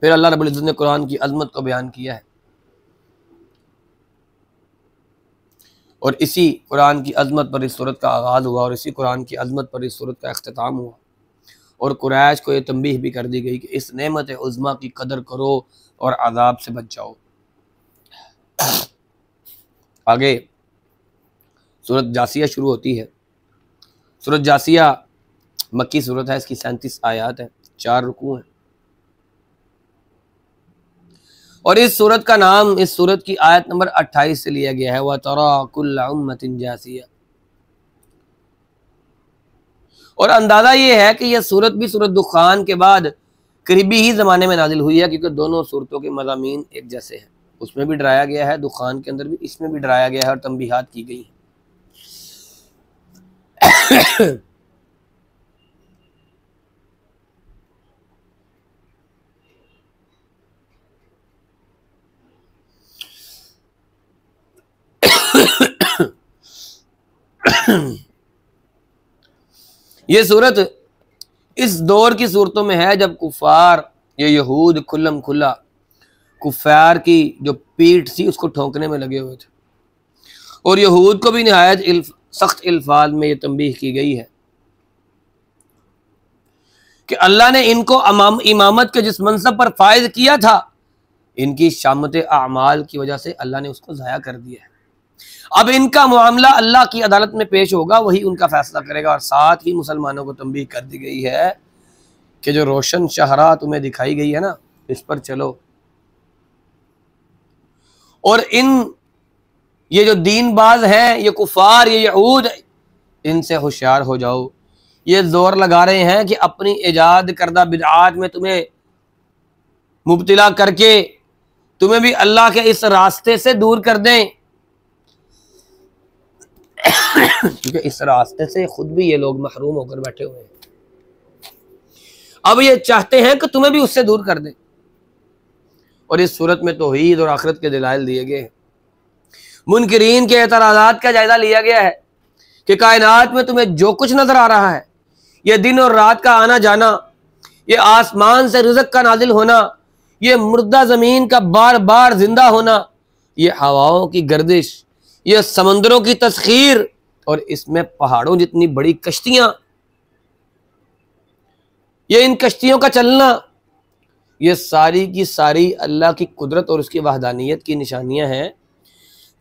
फिर अल्लाह रब्बुल इज़्ज़त ने कुरान की अजमत को बयान किया है और इसी कुरान की अजमत पर इस सूरत का आगाज़ हुआ और इसी कुरान की अजमत पर इस सूरत का इख्तिताम हुआ। और कुरैश को ये तंबीह भी कर दी गई कि इस नेमत उज़्मा की कदर करो और अज़ाब से बच जाओ। आगे सूरत जासिया शुरू होती है। सूरत जासिया मक्की सूरत है, इसकी 37 आयात हैं, 4 रुकू हैं। और इस सूरत का नाम इस सूरत की आयत नंबर 28 से लिया गया है, व तरा कुल्ला उम्मतिन जासिया। और अंदाज़ा ये है कि यह सूरत भी सूरत दुखान के बाद करीबी ही ज़माने में नाजिल हुई है, क्योंकि दोनों सूरतों के मज़ामीन एक जैसे हैं। उसमें भी डराया गया है, दुखान के अंदर भी, इसमें भी डराया गया है और तंबीहात की गई है। ये सूरत इस दौर की सूरतों में है जब कुफार, ये यहूद खुल्लम खुल्ला कुफार की जो पीठ थी उसको ठोंकने में लगे हुए थे। और यहूद को भी निहायत सख्त अल्फाज में ये तंबीह की गई है कि अल्लाह ने इनको इमामत के जिस मनसब पर फायज किया था, इनकी शामत आमाल की वजह से अल्लाह ने उसको ज़ाया कर दिया है। अब इनका मामला अल्लाह की अदालत में पेश होगा, वही उनका फैसला करेगा। और साथ ही मुसलमानों को तंबीह कर दी गई है कि जो रोशन शहरा तुम्हें दिखाई गई है ना, इस पर चलो। और ये जो दीनबाज हैं, ये कुफार, ये यहूद, इनसे होशियार हो जाओ। ये जोर लगा रहे हैं कि अपनी इजाद करदा बिदआत में तुम्हें मुब्तिला करके तुम्हें भी अल्लाह के इस रास्ते से दूर कर दें, क्योंकि इस रास्ते से खुद भी ये लोग महरूम होकर बैठे हुए हैं। अब ये चाहते हैं कि तुम्हें भी उससे दूर कर दें। और इस सूरत में तौहीद और आखिरत के दलाइल दिए गए हैं। मुनकिरीन के एतराज़ात का जायजा लिया गया है कि कायनात में तुम्हें जो कुछ नजर आ रहा है, ये दिन और रात का आना जाना, ये आसमान से रिज़्क़ का नाजिल होना, ये मुर्दा ज़मीन का बार बार जिंदा होना, ये हवाओं की गर्दिश, ये समंदरों की तस्खीर और इसमें पहाड़ों जितनी बड़ी कश्तियां, ये इन कश्तियों का चलना, ये सारी की सारी अल्लाह की कुदरत और उसकी वहदानियत की निशानियां हैं।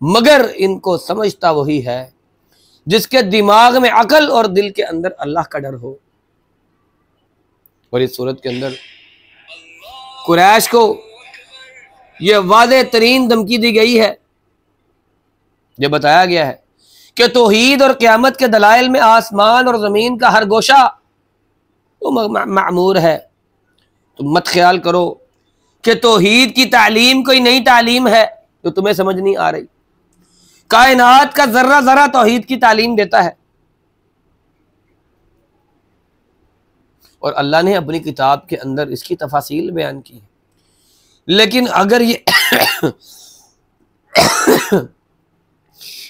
मगर इनको समझता वही है जिसके दिमाग में अकल और दिल के अंदर अल्लाह का डर हो। और इस सूरत के अंदर कुरैश को यह वाज़ेह तरीन धमकी दी गई है। यह बताया गया है कि तौहीद और क़यामत के दलाइल में आसमान और ज़मीन का हर गोशा तो मामूर है। तो मत ख्याल करो कि तौहीद की तालीम कोई नई तालीम है जो तुम्हें समझ नहीं आ रही। कायनात का जर्रा जरा तौहीद की तालीम देता है। और अल्लाह ने अपनी किताब के अंदर इसकी तफासील बयान की है। लेकिन अगर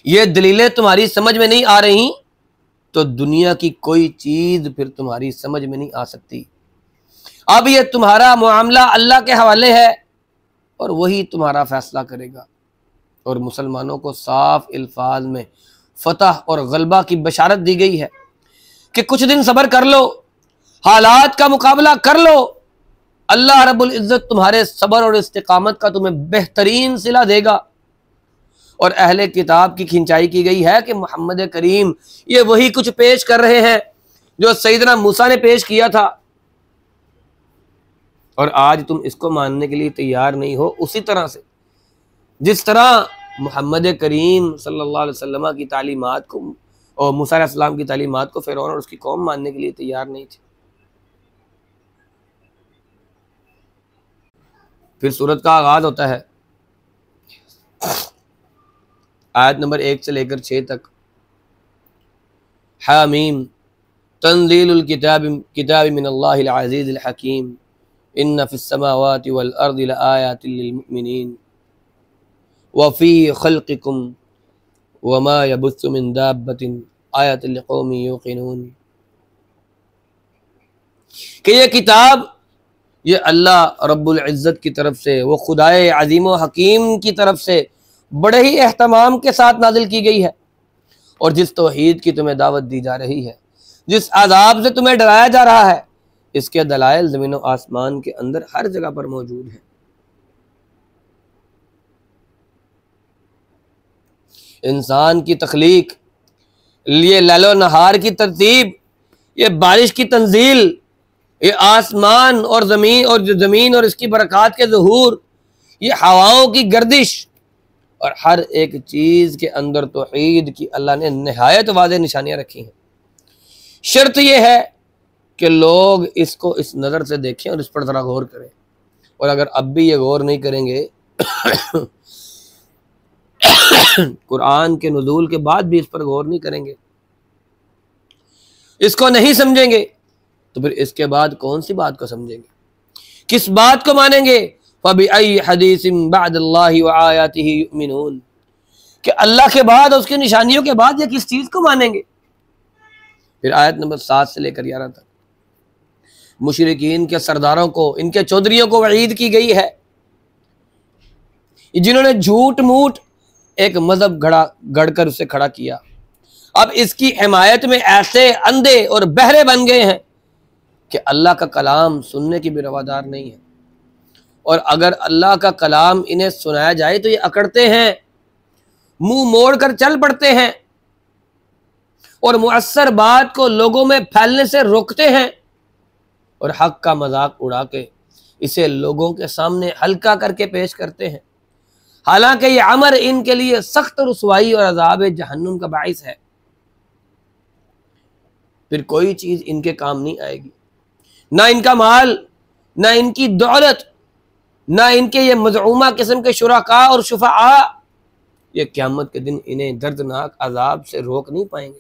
ये दलीलें तुम्हारी समझ में नहीं आ रही तो दुनिया की कोई चीज फिर तुम्हारी समझ में नहीं आ सकती। अब ये तुम्हारा मामला अल्लाह के हवाले है और वही तुम्हारा फैसला करेगा। और मुसलमानों को साफ अल्फाज में फतह और गलबा की बशारत दी गई है कि कुछ दिन सब्र कर लो, हालात का मुकाबला कर लो, अल्लाह रब्बुल इज़्ज़त तुम्हारे सब्र और इस्तिकामत का तुम्हें बेहतरीन सिला देगा। और अहले किताब की खिंचाई की गई है कि मोहम्मद करीम ये वही कुछ पेश कर रहे हैं जो सैयदना मूसा ने पेश किया था, और आज तुम इसको मानने के लिए तैयार नहीं हो। उसी तरह से जिस तरह मोहम्मद करीम सल्लल्लाहु अलैहि वसल्लम की तालीमात को और मूसा अलैहिस्सलाम की तालीमात को फ़िरौन और उसकी कौम मानने के लिए तैयार नहीं थी। फिर सूरत का आगाज होता है आयत नंबर 1 से लेकर 6 तक। हामीम तंज़ीलुल किताबि मिनल्लाहिल अज़ीज़िल हकीम इन्न फ़िस समावाति वल अर्दि लआयातिल लिल मुमिनीन व फ़ी ख़ल्क़िकुम व मा यबुस्सु मिन दाब्बतिन आयातिल लिक़ौमिन युक़िनून। कि ये किताब ये अल्लाह रब्बुल इज़्ज़त की तरफ से, वो खुदाए अज़ीम व हकीम की तरफ से बड़े ही एहतमाम के साथ नाजिल की गई है, और जिस तौहीद की तुम्हें दावत दी जा रही है, जिस अज़ाब से तुम्हें डराया जा रहा है, इसके दलाइल ज़मीन व आसमान के अंदर हर जगह पर मौजूद है। इंसान की तख्लीक, ये लैलो नहार की तरतीब, ये बारिश की तंजील, ये आसमान और ज़मीन और इसकी बरक़ात के ज़हूर, ये हवाओं की गर्दिश, और हर एक चीज़ के अंदर तौहीद की अल्लाह ने नहायत वाज़ेह निशानियाँ रखी हैं। शर्त यह है कि लोग इसको इस नज़र से देखें और इस पर ज़रा गौर करें, और अगर अब भी ये गौर नहीं करेंगे कुरान के नुज़ूल के बाद भी इस पर गौर नहीं करेंगे, इसको नहीं समझेंगे, तो फिर इसके बाद कौन सी बात को समझेंगे, किस बात को मानेंगे? फ़बिअय्यि हदीसिन बअदल्लाहि व आयातिही युमिनून, कि अल्लाह के बाद और उसकी निशानियों के बाद ये किस चीज़ को मानेंगे? फिर आयत नंबर 7 से लेकर 11 तक मुशरिकीन के सरदारों को, इनके चौधरियों को वईद की गई है, जिन्होंने झूठ मूठ एक मजहब गढ़कर उसे खड़ा किया। अब इसकी हिमायत में ऐसे अंधे और बहरे बन गए हैं कि अल्लाह का कलाम सुनने की भी रवादार नहीं है, और अगर अल्लाह का कलाम इन्हें सुनाया जाए तो ये अकड़ते हैं, मुंह मोड़ कर चल पड़ते हैं, और मुअस्सर बात को लोगों में फैलने से रोकते हैं, और हक का मजाक उड़ा के इसे लोगों के सामने हल्का करके पेश करते हैं। हालांकि ये अमर इनके लिए सख्त रुसवाई और अज़ाब जहन्नुम का बाइस है। फिर कोई चीज इनके काम नहीं आएगी, ना इनका माल, ना इनकी दौलत, ना इनके ये मज़ऊमा किस्म के शुरका और शुफा, ये क़यामत के दिन इन्हें दर्दनाक अजाब से रोक नहीं पाएंगे।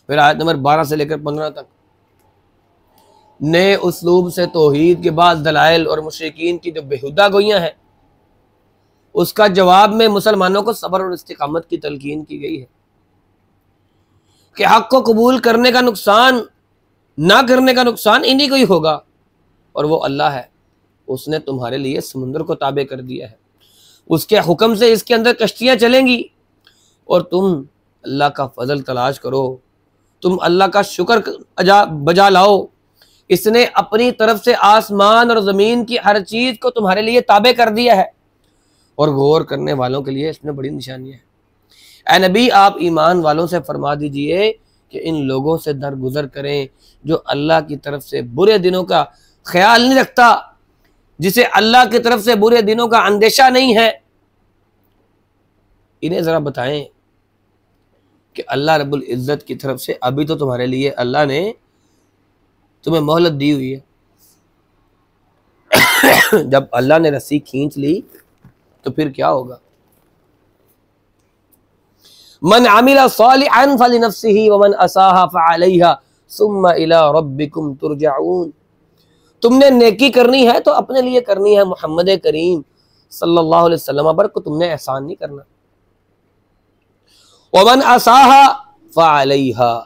फिर आयत नंबर 12 से लेकर 15 तक नए उसलूब से तौहीद के बाद दलाइल और मुशरिकीन की जो बेहुदा गोइयां हैं, उसका जवाब में मुसलमानों को सब्र और इस्तिकामत की तलकीन की गई है कि हक को कबूल करने का नुकसान, ना करने का नुकसान इन्हीं को ही होगा, और वो अल्लाह है, उसने तुम्हारे लिए समुद्र को ताबे कर दिया है, उसके हुक्म से इसके अंदर कश्तियां चलेंगी, और तुम अल्लाह का फजल तलाश करो, तुम अल्लाह का शुक्र बजा लाओ। इसने अपनी तरफ से आसमान और ज़मीन की हर चीज़ को तुम्हारे लिए ताबे कर दिया है, और गौर करने वालों के लिए इसमें बड़ी निशानियाँ हैं। ऐ नबी, आप ईमान वालों से फरमा दीजिए कि इन लोगों से दरगुजर करें जो अल्लाह की तरफ से बुरे दिनों का ख्याल नहीं रखता, जिसे अल्लाह की तरफ से बुरे दिनों का अंदेशा नहीं है। इन्हें ज़रा बताएं कि अल्लाह रब्बुल इज़्ज़त की तरफ से अभी तो तुम्हारे लिए अल्लाह ने तुम्हें मोहलत दी हुई है। जब अल्लाह ने रस्सी खींच ली तो फिर क्या होगा? मन आमिला सालिहन फलिनफ्सिही व मन असाहा फअलैहा सुम्मा इला रब्बिकुम तुरजाऊन। तुमने नेकी करनी है तो अपने लिए करनी है, मोहम्मद करीम सल्लल्लाहु अलैहि वसल्लम पर को तुमने एहसान नहीं करना। व मन असाहा फअलैहा,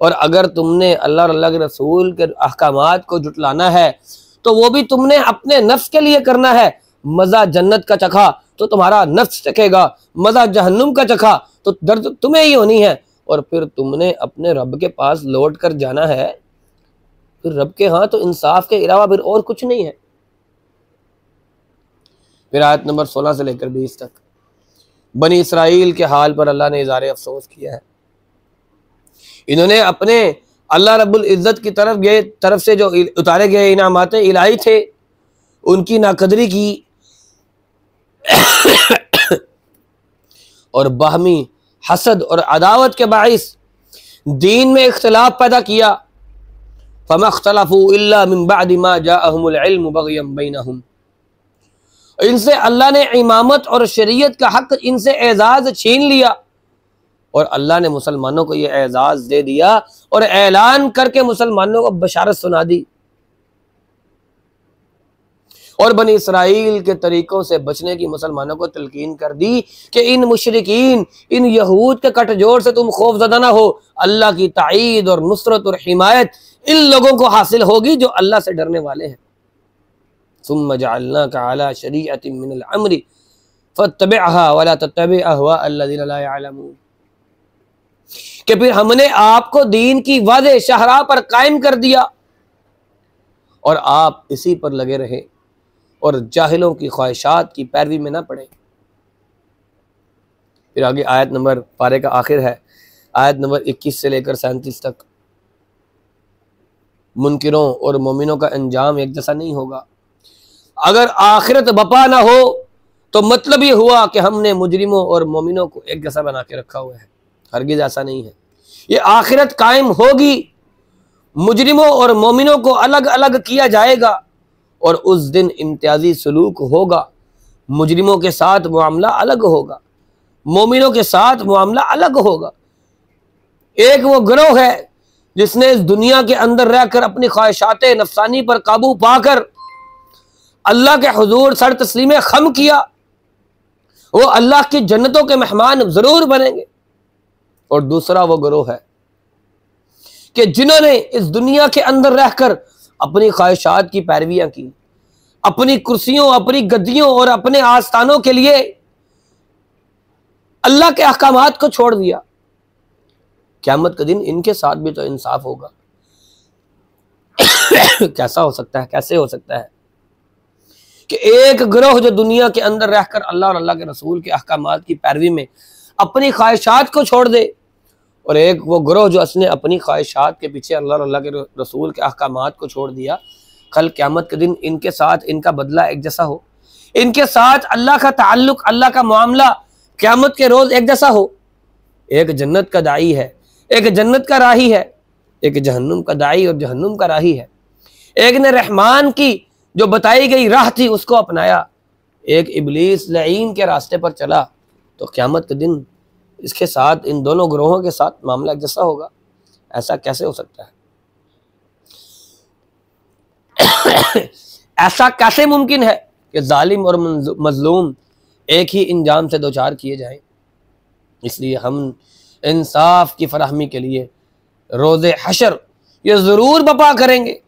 और अगर तुमने अल्लाह और अल्लाह के रसूल के अहकामात को जुटलाना है तो वो भी तुमने अपने नफ्स के लिए करना है। मज़ा जन्नत का चखा तो तुम्हारा नफ्स चखेगा, मज़ा जहन्नुम का चखा तो दर्द तुम्हें ही होनी है, और फिर तुमने अपने रब के पास लौट कर जाना है। फिर रब के यहाँ तो इंसाफ के अलावा फिर और कुछ नहीं है। फिर आयत नंबर 16 से लेकर 20 तक बनी इसराइल के हाल पर अल्लाह ने इज़हार अफसोस किया है। इन्होंने अपने अल्लाह रब्बुल इज़्ज़त की तरफ से जो उतारे गए इनामात इलाही थे, उनकी नाकदरी की और बाहमी हसद और अदावत के बाइस दीन में इख्तिलाफ पैदा किया। फमख्तलफू इल्ला मिन बअदि मा जाअहुमुल इल्मु बग़यन बैनहुम, इनसे अल्लाह ने इमामत और शरीयत का हक इनसे एजाज छीन लिया और अल्लाह ने मुसलमानों को यह एजाज दे दिया और ऐलान करके मुसलमानों को बशारत सुना दी और बनी इसराइल के तरीकों से बचने की मुसलमानों को तलकीन कर दी कि इन मुशरिकीन, इन यहूद के कटजोड़ से तुम खौफजदा ना हो। अल्लाह की ताईद और नुसरत और हिमायत इन लोगों को हासिल होगी जो अल्लाह से डरने वाले हैं। सुम्मा जअलनाका अला शरीअतिन मिनल अम्रि फत्तबिअहा वला तत्तबि अहवा अल्लज़ीना ला यअलमून, कि फिर हमने आपको दीन की वाज़ेह शाहराह पर कायम कर दिया और आप इसी पर लगे रहे और जाहिलों की ख्वाहिशात की पैरवी में ना पड़े। फिर आगे आयत नंबर, पारे का आखिर है, आयत नंबर 21 से लेकर 37 तक। मुनकिरों और मोमिनों का अंजाम एक जैसा नहीं होगा। अगर आखिरत बपा ना हो तो मतलब ये हुआ कि हमने मुजरिमों और मोमिनों को एक जैसा बना के रखा हुआ है। हरगिज़ ऐसा नहीं है। ये आखिरत कायम होगी, मुजरिमों और मोमिनों को अलग अलग किया जाएगा और उस दिन इम्तियाजी सलूक होगा। मुजरिमों के साथ मामला अलग होगा, मोमिनों के साथ मामला अलग होगा। एक वो गिरोह है जिसने इस दुनिया के अंदर रहकर अपनी ख्वाहिशात नफसानी पर काबू पाकर अल्लाह के हुजूर सर तस्लीम खम किया, वो अल्लाह की जन्नतों के मेहमान जरूर बनेंगे। और दूसरा वो गिरोह है कि जिन्होंने इस दुनिया के अंदर रहकर अपनी ख्वाहिशात की पैरवियां की, अपनी कुर्सियों, अपनी गद्दियों और अपने आस्थानों के लिए अल्लाह के अहकामात को छोड़ दिया। क़यामत के दिन इनके साथ भी तो इंसाफ होगा। कैसा हो सकता है, कैसे हो सकता है कि एक गिरोह जो दुनिया के अंदर रहकर अल्लाह और अल्लाह के रसूल के अहकामात की पैरवी में अपनी ख्वाहिशात को छोड़ दे, और एक वो गिरोह जो उसने अपनी ख्वाहिशात के पीछे अल्लाह और अल्लाह के रसूल के अहकामात को छोड़ दिया, कल क़यामत के दिन इनके साथ इनका बदला एक जैसा हो, इनके साथ अल्लाह का ताल्लुक, अल्लाह का मामला क़यामत के रोज़ एक जैसा हो। एक जन्नत का दाई है, एक जन्नत का राही है, एक जहन्नुम का दाई और जहन्नुम का राही है। एक ने रहमान की जो बताई गई राह थी उसको अपनाया, एक इब्लीस लईन के रास्ते पर चला, तो क़यामत के दिन इसके साथ, इन दोनों ग्रोहों के साथ मामला एक जैसा होगा। ऐसा कैसे हो सकता है? ऐसा कैसे मुमकिन है कि जालिम और मजलूम एक ही इंजाम से दो चार किए जाएं? इसलिए हम इंसाफ की फराहमी के लिए रोज़े हशर ये ज़रूर बपा करेंगे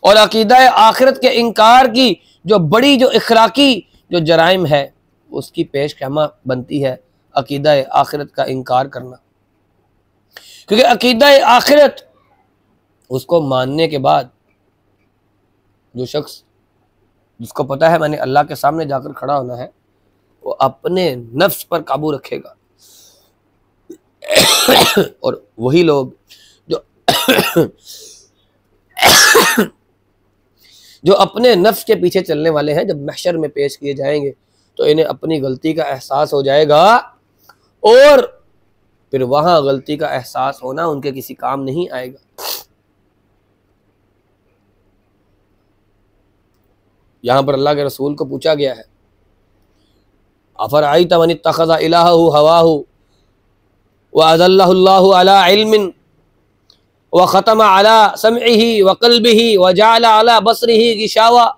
और अकीदा आखिरत के इनकार की जो बड़ी जो इखलाकी जो जराइम है उसकी पेश ख़ैमा बनती है अकीदा आखिरत का इनकार करना। क्योंकि अकीदा आखिरत उसको मानने के बाद जो शख्स, जिसको पता है मैंने अल्लाह के सामने जाकर खड़ा होना है, वो अपने नफ्स पर काबू रखेगा। और वही लोग जो अपने नफ्स के पीछे चलने वाले हैं, जब महशर में पेश किए जाएंगे तो इन्हें अपनी गलती का एहसास हो जाएगा और फिर वहां गलती का एहसास होना उनके किसी काम नहीं आएगा। यहां पर अल्लाह के रसूल को पूछा गया है, अफरअयत मन इत्तखज़ इलाहहु हवाहु व अज़ल्लहु अल्लाहु अला इल्मिन व ख़तम अला समइही व क़ल्बिही व जअल अला बसरिही गिशावा,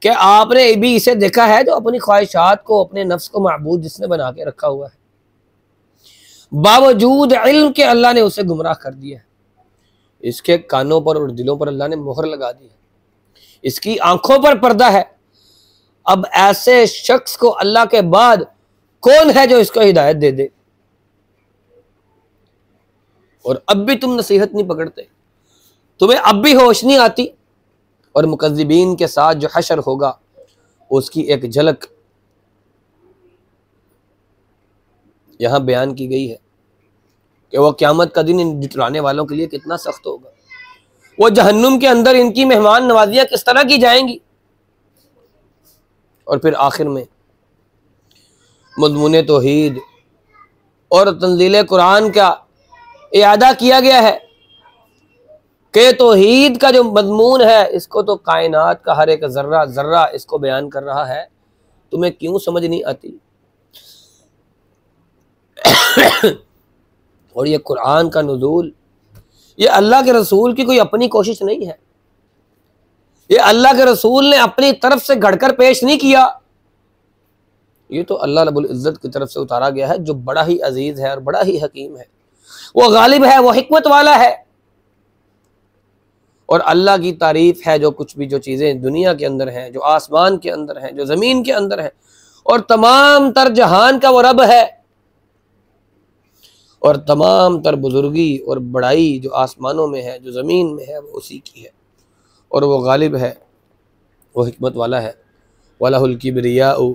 कि आपने भी इसे देखा है जो अपनी ख्वाहिशात को, अपने नफ्स को माबूद जिसने बना के रखा हुआ है, बावजूद इल्म के अल्लाह ने उसे गुमराह कर दिया है। इसके कानों पर और दिलों पर अल्लाह ने मोहर लगा दी है, इसकी आंखों पर पर्दा है। अब ऐसे शख्स को अल्लाह के बाद कौन है जो इसको हिदायत दे दे? और अब भी तुम नसीहत नहीं पकड़ते, तुम्हें अब भी होश नहीं आती। और मुकज़्ज़िबीन के साथ जो हशर होगा उसकी एक झलक यहां बयान की गई है कि वह क़यामत का दिन इन जुटलाने वालों के लिए कितना सख्त होगा। वो जहन्नुम के अंदर इनकी मेहमान नवाजियां किस तरह की जाएंगी। और फिर आखिर में मज़मून तौहीद और तंज़ील कुरान का इयादा किया गया है कि तौहीद का जो मज़मून है इसको तो कायनात का हर एक ज़र्रा ज़र्रा इसको बयान कर रहा है, तुम्हें क्यों समझ नहीं आती। और ये कुरान का नुज़ूल ये अल्लाह के रसूल की कोई अपनी कोशिश नहीं है, ये अल्लाह के रसूल ने अपनी तरफ से घड़कर पेश नहीं किया, ये तो अल्लाह रब्बुल इज़्ज़त की तरफ से उतारा गया है जो बड़ा ही अजीज़ है और बड़ा ही हकीम है, वो गालिब है, वो हिकमत वाला है। और अल्लाह की तारीफ है जो कुछ भी जो चीज़ें दुनिया के अंदर हैं, जो आसमान के अंदर हैं, जो ज़मीन के अंदर हैं, और तमाम तर जहान का वो रब है, और तमाम तर बुजुर्गी और बड़ाई जो आसमानों में है, जो ज़मीन में है, वो उसी की है, और वो गालिब है, वो हिकमत वाला है। वलहुल किब्रियाउ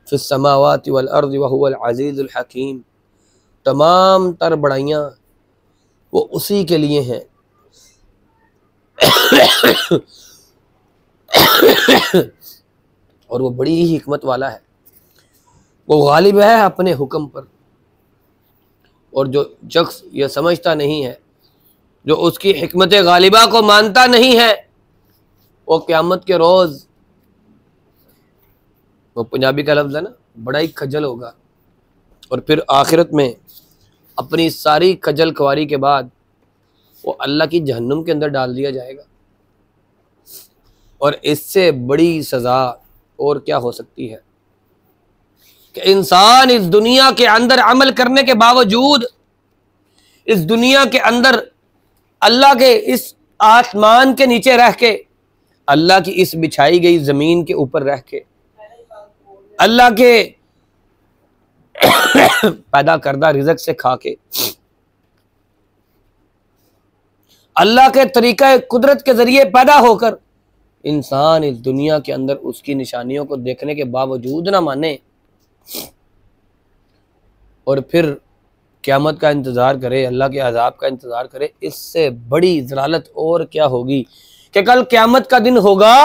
फिस समावाति वल अर्ज़ि व हुवल अज़ीज़ुल हकीम, तमाम तर बड़ाइयाँ वो उसी के लिए हैं। और वो बड़ी ही हिकमत वाला है, वो गालिब है अपने हुक्म पर। और जो शख्स ये समझता नहीं है, जो उसकी हिकमत गालिबा को मानता नहीं है, वो क़यामत के रोज़, वो पंजाबी का लफ्ज़ है ना, बड़ा ही खजल होगा। और फिर आखिरत में अपनी सारी खजल ख्वारी के बाद वो अल्लाह की जहन्नुम के अंदर डाल दिया जाएगा। और इससे बड़ी सज़ा और क्या हो सकती है कि इंसान इस दुनिया के अंदर अमल करने के बावजूद, इस दुनिया के अंदर अल्लाह के इस आसमान के नीचे रह के, अल्लाह की इस बिछाई गई ज़मीन के ऊपर रह के, अल्लाह के पैदा करदा रिज़्क़ से खा के, अल्लाह के तरीक़े कुदरत के ज़रिए पैदा होकर इंसान इस दुनिया के अंदर उसकी निशानियों को देखने के बावजूद ना माने और फिर क़यामत का इंतज़ार करे, अल्लाह के अज़ाब का इंतज़ार करे, इससे बड़ी ज़लालत और क्या होगी कि कल क़यामत का दिन होगा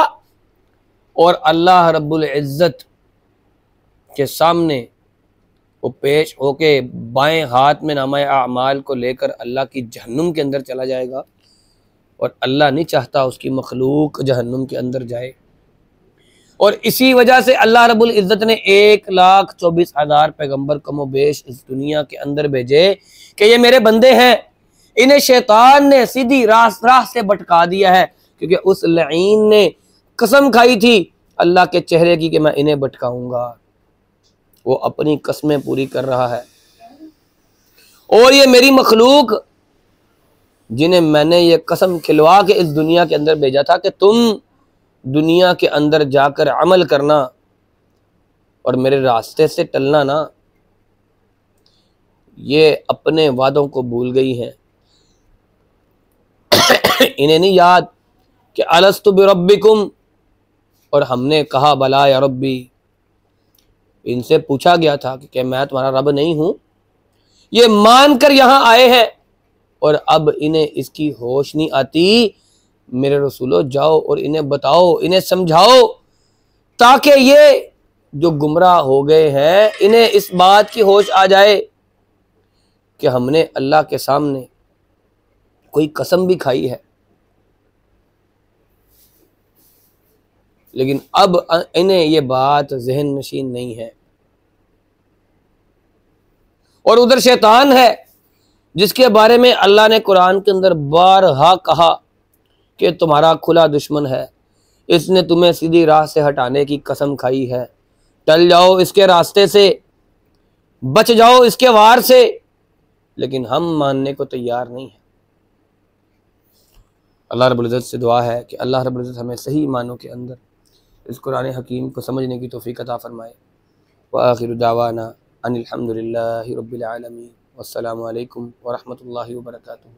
और अल्लाह रब्बुल इज़्ज़त के सामने वो पेश होके बाएं हाथ में नामा आमाल को लेकर अल्लाह की जहन्नुम के अंदर चला जाएगा। और अल्लाह नहीं चाहता उसकी मखलूक जहन्नुम के अंदर जाए। और इसी वजह से अल्लाह रब्बुल इज़्ज़त ने 1,24,000 पैगंबर कमोबेश इस दुनिया के अंदर भेजे कि ये मेरे बंदे हैं, इन्हें शैतान ने सीधी राह से भटका दिया है, क्योंकि उस लईन ने कसम खाई थी अल्लाह के चेहरे की कि मैं इन्हें भटकाऊंगा। वो अपनी कसमें पूरी कर रहा है। और ये मेरी मखलूक जिन्हें मैंने ये कसम खिलवा के इस दुनिया के अंदर भेजा था कि तुम दुनिया के अंदर जाकर अमल करना और मेरे रास्ते से टलना ना, ये अपने वादों को भूल गई हैं। इन्हें नहीं याद कि अलस्तु बिरब्बिकुम, और हमने कहा बला या रब्बी, इनसे पूछा गया था कि क्या मैं तुम्हारा रब नहीं हूं। ये मानकर यहां आए हैं और अब इन्हें इसकी होश नहीं आती। मेरे रसूलो जाओ और इन्हें बताओ, इन्हें समझाओ, ताकि ये जो गुमराह हो गए हैं इन्हें इस बात की होश आ जाए कि हमने अल्लाह के सामने कोई कसम भी खाई है, लेकिन अब इन्हें ये बात ज़हन नशीन नहीं है। और उधर शैतान है जिसके बारे में अल्लाह ने कुरान के अंदर बारहा कहा कि तुम्हारा खुला दुश्मन है, इसने तुम्हें सीधी राह से हटाने की कसम खाई है, टल जाओ इसके रास्ते से, बच जाओ इसके वार से, लेकिन हम मानने को तैयार नहीं है। अल्लाह रब्बुल इज़्ज़त से दुआ है कि अल्लाह रब्बुल इज़्ज़त हमें सही मानों के अंदर इस कुरान हकीम को समझने की तौफीक अता फरमाए। व आखिरु दावाना अनिल हम्दुलिल्लाहि रब्बिल आलमीन। वस्सलामु अलैकुम व रहमतुल्लाहि व बरकातुहू।